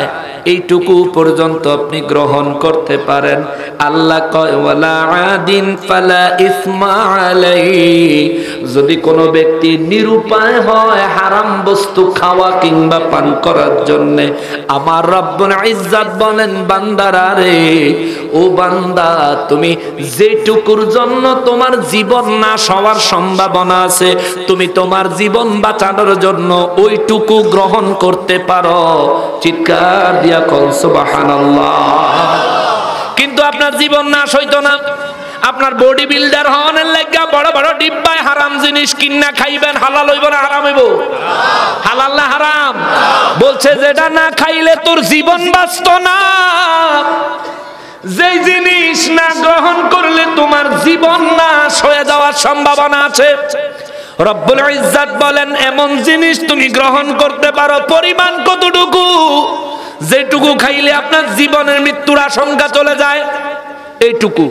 S1: এইটুকু পর্যন্ত আপনি গ্রহণ করতে পারেন। আল্লাহ কয় ওয়ালা আদিন ফালা ইসমা আলাইহি, যদি কোনো ব্যক্তি নিরুপায় হয় হারাম বস্তু খাওয়া কিংবা পান করার জন্য, আমার রব্বুল ইজ্জত বলেন বান্দারা রে, ও বান্দা তুমি যেটুকুর জন্য তোমার জীবন নাশ হওয়ার সম্ভাবনা আছে, তুমি তোমার জীবন বাঁচানোর জন্য ওইটুকু গ্রহণ করতে পারো। চিৎকার দিয়া দিয়া কল সুবহানাল্লাহ। কিন্তু আপনার জীবন নাশ হইতো না। আপনার বডি বিল্ডার হওয়ার লাগা বড় বড় ডিব্বায় হারাম জিনিস কিনা খাইবেন, হালাল হইব না হারাম হইব? হালাল না হারাম? বলছে যেটা না খাইলে তোর জীবন বাঁচত না, যে জিনিস না গ্রহণ করলে তোমার জীবন নাশ হয়ে যাওয়ার সম্ভাবনা আছে। রব্বুল ইজ্জত বলেন এমন জিনিস তুমি গ্রহণ করতে পারো, পরিমাণ কতটুকু? যেটুকু খাইলে আপনার জীবনের মৃত্যুর আশঙ্কা চলে যায়, এইটুকু।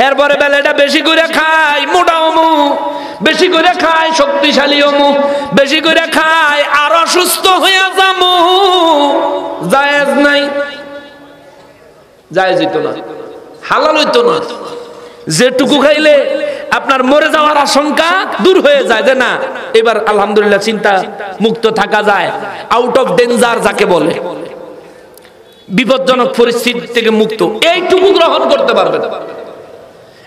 S1: এরপরে বেলাটা বেশি করে খায় মোটাও মু, বেশি করে খায় শক্তিশালীও মু, বেশি করে খায় আর অসুস্থ হয়ে যামু, জায়েজ নাই, জায়েজ হইতো না, হালাল হইতো না। যেটুকু খাইলে আপনার মরে যাওয়ার আশঙ্কা দূর হয়ে যায়, যে না এবার আলহামদুলিল্লাহ চিন্তা মুক্ত থাকা যায়, আউট অফ ডেঞ্জার যাকে বলে, বিপজ্জনক পরিস্থিতি থেকে মুক্ত, এইটুকু গ্রহণ করতে পারবেন।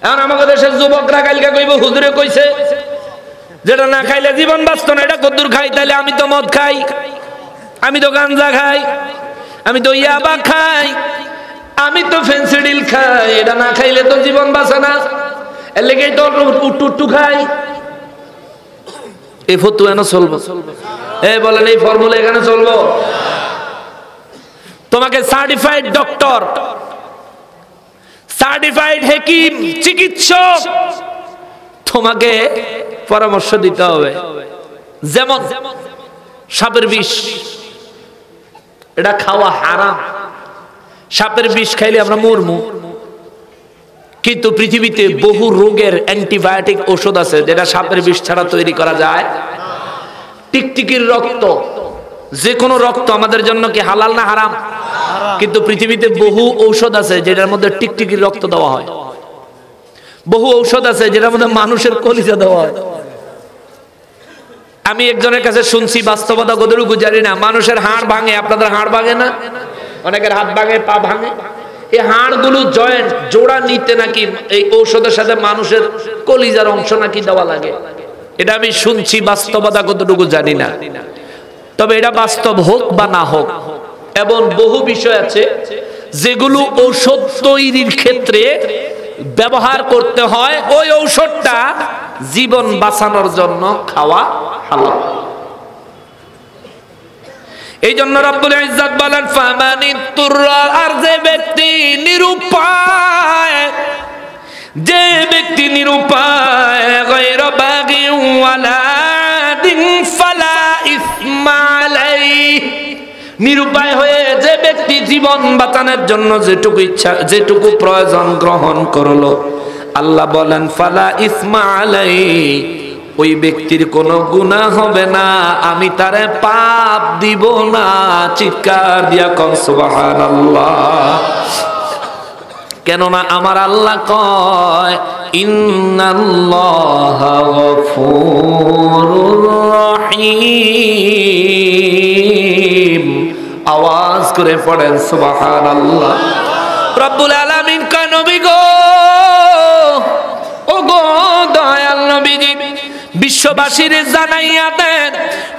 S1: এখন আমাদের দেশের যুবকরা কালকে কইব হুজুরে কইছে যেটা না খাইলে জীবন বাঁচত না, এটা কদ্দুর খাই? তাইলে আমি তো মদ খাই, আমি তো গাঞ্জা খাই, আমি তো ইয়াবা খাই, আমি তো ফেন্সিডিল খাই, এটা না খাইলে তো জীবন বাঁচে না, এর লেগেই তো উট্টু খাই। এই ফতুয়া এনে চলবো? বলেন এই ফর্মুলা এখানে চলবো? তোমাকে সার্টিফাইড ডক্টর, সার্টিফাইড হাকিম, চিকিৎসক তোমাকে পরামর্শ দিতে হবে। যেমন সাপের বিষ, এটা খাওয়া হারাম, সাপের বিষ খাইলে আমরা মরমু। কিন্তু পৃথিবীতে বহু রোগের অ্যান্টিবায়োটিক ওষুধ আছে যেটা সাপের বিষ ছাড়া তৈরি করা যায়। টিকটিকির রক্ত, যে কোনো রক্ত আমাদের জন্য কি হালাল না হারাম? কিন্তু পৃথিবীতে বহু ঔষধ আছে যেটার মধ্যে টিকটিকির রক্ত দেওয়া হয়, বহু ঔষধ আছে যেটার মধ্যে মানুষের কলিজা দেওয়া হয়। আমি একজনের কাছে শুনছি, বাস্তবতা কতটুকু জানি না, মানুষের হাড় ভাঙে, আপনাদের হাড় ভাঙে না? অনেকের হাত ভাঙে, পা ভাঙে, এই হাড়গুলো জয়েন্ট জোড়া নিতে নাকি এই ঔষধের সাথে মানুষের কলিজার অংশ নাকি দেওয়া লাগে। এটা আমি শুনছি, বাস্তবতা কতটুকু জানি না। তবে এটা বাস্তব হোক বা না হোক, এবং বহু বিষয় আছে যেগুলো ঔষধ তৈরির ক্ষেত্রে ব্যবহার করতে হয়, ওই ঔষধটা জীবন বাঁচানোর জন্য খাওয়া হালাল। এই জন্য রব্বুল ইজ্জত বলেন ফামানিতুররা, আর যে ব্যক্তি নিরুপায়, যে ব্যক্তি নিরুপায়, গায়রা বাগি ওয়ালা দিন ফালা ইসমা আলাইহি, নিরুপায় হয়ে যে ব্যক্তি জীবন বাঁচানোর জন্য যেটুকু ইচ্ছা, যেটুকু প্রয়োজন গ্রহণ করলো, আল্লাহ বলেন ফালা ইসমা আলাইহি, ওই ব্যক্তির কোনো গুনাহ হবে না, আমি তারে পাপ দিব না। চিৎকার দিয়া কোন সুবহানাল্লাহ। কেননা আমার আল্লাহ কয় ইন্নাল্লাহা গফুরুর রহিম। আওয়াজ করে পড়েন সুবহানাল্লাহ। রব্বুল আলামিন কয় নবী গো, ও গো দয়াল নবীজি, বিশ্ববাসীর জানাইয়া দেন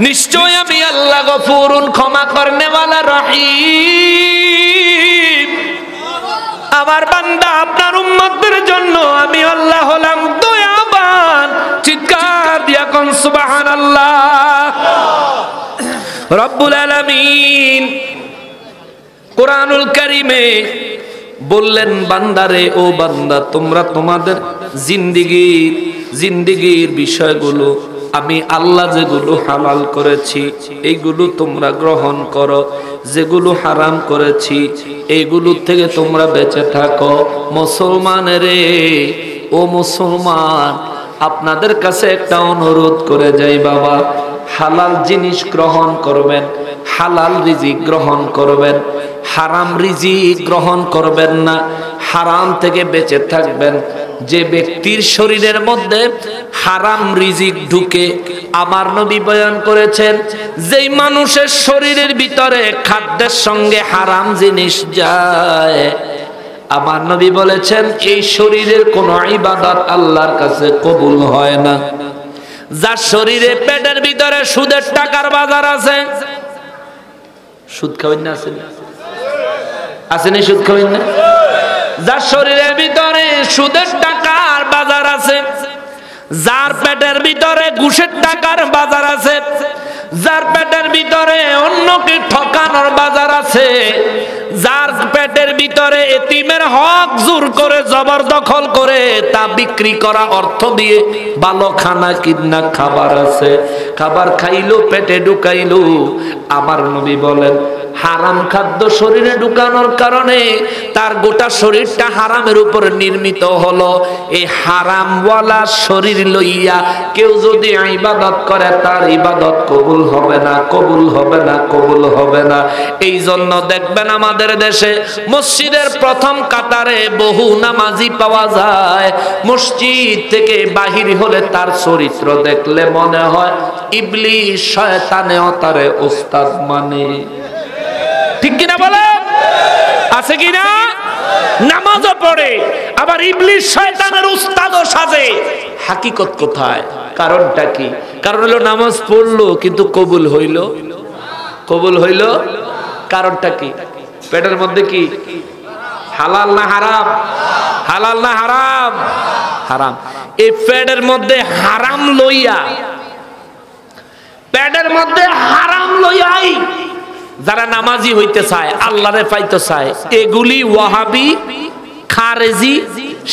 S1: নিশ্চয় আমি আল্লাহ গফুরুন, ক্ষমা করনেওয়ালা, রহিম। আমার বান্দা আপনার উম্মতদের জন্য আমি আল্লাহ হলাম দয়াবান। চিৎকার দিয়া কোন সুবহানাল্লাহ। রব্বুল আলামিন কোরআনুল কারীমে বললেন বান্দারে, ও বান্দা তোমরা তোমাদের জিন্দিগির বিষয়গুলো আমি আল্লাহ যেগুলো হালাল করেছি এইগুলো তোমরা গ্রহণ করো, যেগুলো হারাম করেছি এইগুলো থেকে তোমরা বেঁচে থাকো। মুসলমান রে, ও মুসলমান, আপনাদের কাছে একটা অনুরোধ করে যাই বাবা, হালাল জিনিস গ্রহণ করবেন, হালাল রিজিক গ্রহণ করবেন, হারাম রিজিক গ্রহণ করবেন না, হারাম থেকে বেঁচে থাকবেন। যে ব্যক্তির শরীরের মধ্যে হারাম রিজিক ঢুকে, আমার নবী বয়ান করেছেন, যেই মানুষের শরীরের ভিতরে খাদ্যের সঙ্গে হারাম জিনিস যায়, আমার নবী বলেছেন এই শরীরের কোন ইবাদত আল্লাহর কাছে কবুল হয় না। যার শরীরে পেটের ভিতরে সুদের টাকার বাজার আছে, সুদ খাবেন না, আছে আসেনি সুদ খাবেন না? যার শরীরের ভিতরে সুদের টাকার বাজার আছে, যার পেটের ভিতরে ঘুষের টাকার বাজার আছে, যার পেটের ভিতরে অন্যকে ঠকানোর বাজার আছে, যার পেটের ভিতরে এতিমের হক জোর করে জবরদখল করে তা বিক্রি করা অর্থ দিয়ে ভালো খানা কিনা খাবার আছে, খাবার খাইলো পেটে ঢুকাইলো, আমার নবী বলেন হারাম খাদ্য শরীরে ঢুকানোর কারণে তার গোটা শরীরটা হারামের উপর নির্মিত হলো। এই হারামওয়ালা শরীর লইয়া কেউ যদি ইবাদত করে তার ইবাদত কবুল হবে না, কবুল হবে না, কবুল হবে না। এই জন্য দেখবেন আমাদের দেশে মসজিদের প্রথম কাতারে বহু নামাজি পাওয়া যায়, মসজিদ থেকে বাহির হলে তার চরিত্র দেখলে মনে হয় ইবলিস শয়তানেও তারে ওস্তাদ মানে। ঠিক কিনা বলে? আছে কিনা? নামাজও পড়ে আবার ইবলিস শয়তানের উস্তাদও সাজে। হাকিকত কোথায়? কারণটা কি? কারণ হলো নামাজ পড়লো কিন্তু কবুল হইল, কবুল হইল। কারণটা কি? পেটের মধ্যে কি হালাল না হারাম? হালাল না হারাম? হারাম। এই পেটের মধ্যে হারাম লইয়া, পেটের মধ্যে হারাম লইয়াই যারা নামাজি হইতে চায়, আল্লাহরে পাইতে চায়, এগুলি ওয়াহাবি, খারেজি,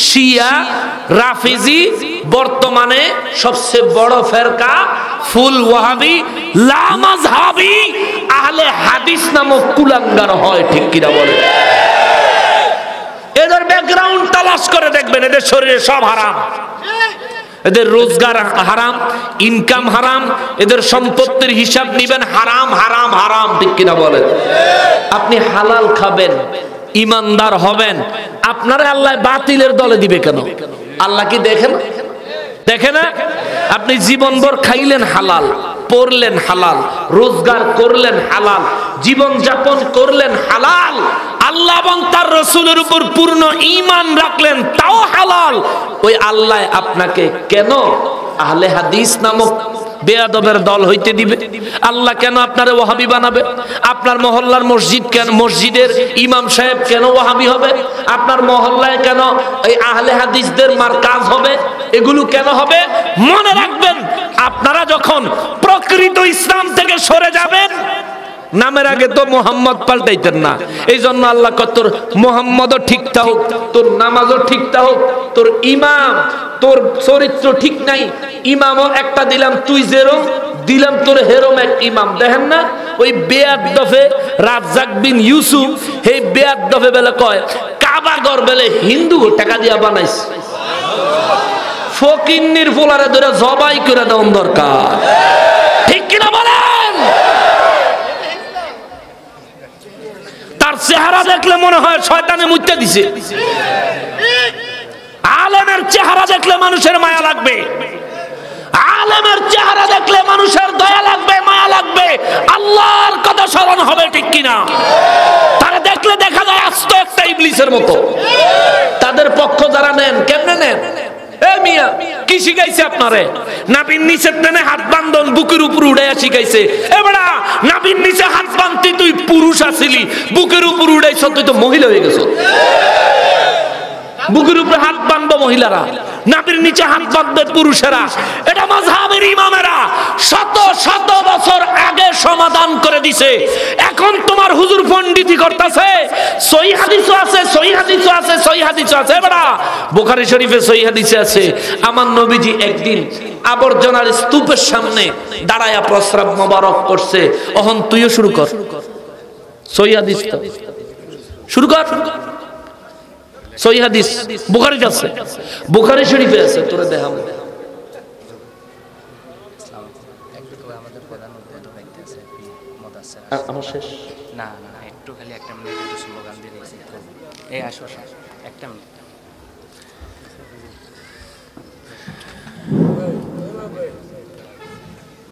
S1: শিয়া, রাফিজি, বর্তমানে সবচেয়ে বড় ফেরকা ফুল ওয়াহাবি, লা মাযহাবি, আহলে হাদিস নামক কুলাঙ্গার হয়। ঠিক কিনা বলে? এদের ব্যাকগ্রাউন্ড তালাশ করে দেখবেন, এদের শরীরে সব হারাম, এদের রোজগার হারাম, ইনকাম হারাম, এদের সম্পত্তির হিসাব নিবেন হারাম হারাম হারাম। ঠিক কিনা বলেন? আপনি হালাল খাবেন, ইমানদার হবেন, আপনারা আল্লাহ বাতিলের দলে দিবে কেন? আল্লাহ কি দেখেন? দেখে না? আপনি জীবনভর খাইলেন হালাল, পড়লেন হালাল, রোজগার করলেন হালাল, জীবন যাপন করলেন হালাল, আল্লাহ এবং তার রাসূলের উপর পূর্ণ ঈমান রাখলেন, তাও হালাল। ওই আল্লাহ আপনাকে কেন আহলে হাদিস নামক বেয়াদবের দল হইতে দিবে? আল্লাহ কেন আপনারে ওয়াহাবি বানাবে? আপনার মহল্লার মসজিদ কেন, মসজিদের ইমাম সাহেব কেন ওয়াহাবি হবে? আপনার মহল্লায় কেন এই আহলে হাদিসদের মারকাজ হবে? এগুলো কেন হবে? মনে রাখবেন, আপনারা যখন প্রকৃত ইসলাম থেকে সরে যাবেন, নামের আগে তো মোহাম্মদ পাল্টাইতেন না, এই জন্য আল্লাহ কত তোর মোহাম্মদও ঠিকটা হোক, তোর নামাজও ঠিকটা হোক, তোর ইমাম, তোর চরিত্র ঠিক নাই, ইমামও একটা দিলাম, তুই যেরম দিলাম তোর হেরম এক ইমাম। দেখেন না ওই বেয়াদফে রাজ্জাক বিন ইউসুফ, এই বেয়াদফে বেলে কয় কাবা ঘর বেলে হিন্দু টাকা দিয়া বানাইছে, ফকিন্নির ফোলারে ধরে জবাই করে দেওয়ার দরকার। ঠিক কিনা বলেন? তার চেহারা দেখলে মনে হয় শয়তানে মুতে দিছে। আলেমের চেহারা দেখলে মানুষের মায়া লাগবে, আলেমের চেহারা দেখলে মানুষের দয়া লাগবে, মায়া লাগবে, আল্লাহর কথা স্মরণ হবে। ঠিক কিনা? তারা দেখলে দেখা যায় আস্ত একটা ইবলিসের মতো। তাদের পক্ষ যারা নেন, কেমনে নেন? এ মিয়া, কি শিখাইছে আপনারে? নাবির নিচে টেনে হাত বান্ধন বুকের উপর উড়াইয়া শিখাইছে। এবারে নাবির নিচে হাত বাঁধতে তুই পুরুষ আছিলি, বুকের উপর উড়াইছ তুই তো মহিলা হয়ে গেছ। বুকের উপরে হাত বাঁধবে মহিলারা, নাবির নিচে হাত বাঁধবে পুরুষেরা। এটা মাযহাবের ইমামেরা শত শত বছর আগে সমাধান করে দিছে। এখন তোমার হুজুর পণ্ডিতি করতেছে, সহিহ হাদিসও আছে, সহিহ হাদিসও আছে, সহিহ হাদিসও আছে। এবারে বুখারী শরীফে সহিহ হাদিসে আছে, আমার নবীজি একদিন আবর্জনার স্তূপের সামনে দাঁড়ায়া প্রস্রাব মোবারক করছে। এখন তুইও শুরু কর, সহিহ হাদিস তো শুরু কর। সহিহ হাদিস বুখারীতে আছে, বুখারী শরীফে আছে, তোরে দেখাবো। আমার শেষ
S3: না না, একটু খালি একটা মিনিট একটু স্লোগান দিয়ে দিয়েছি। এই আসো একটা মিনিট।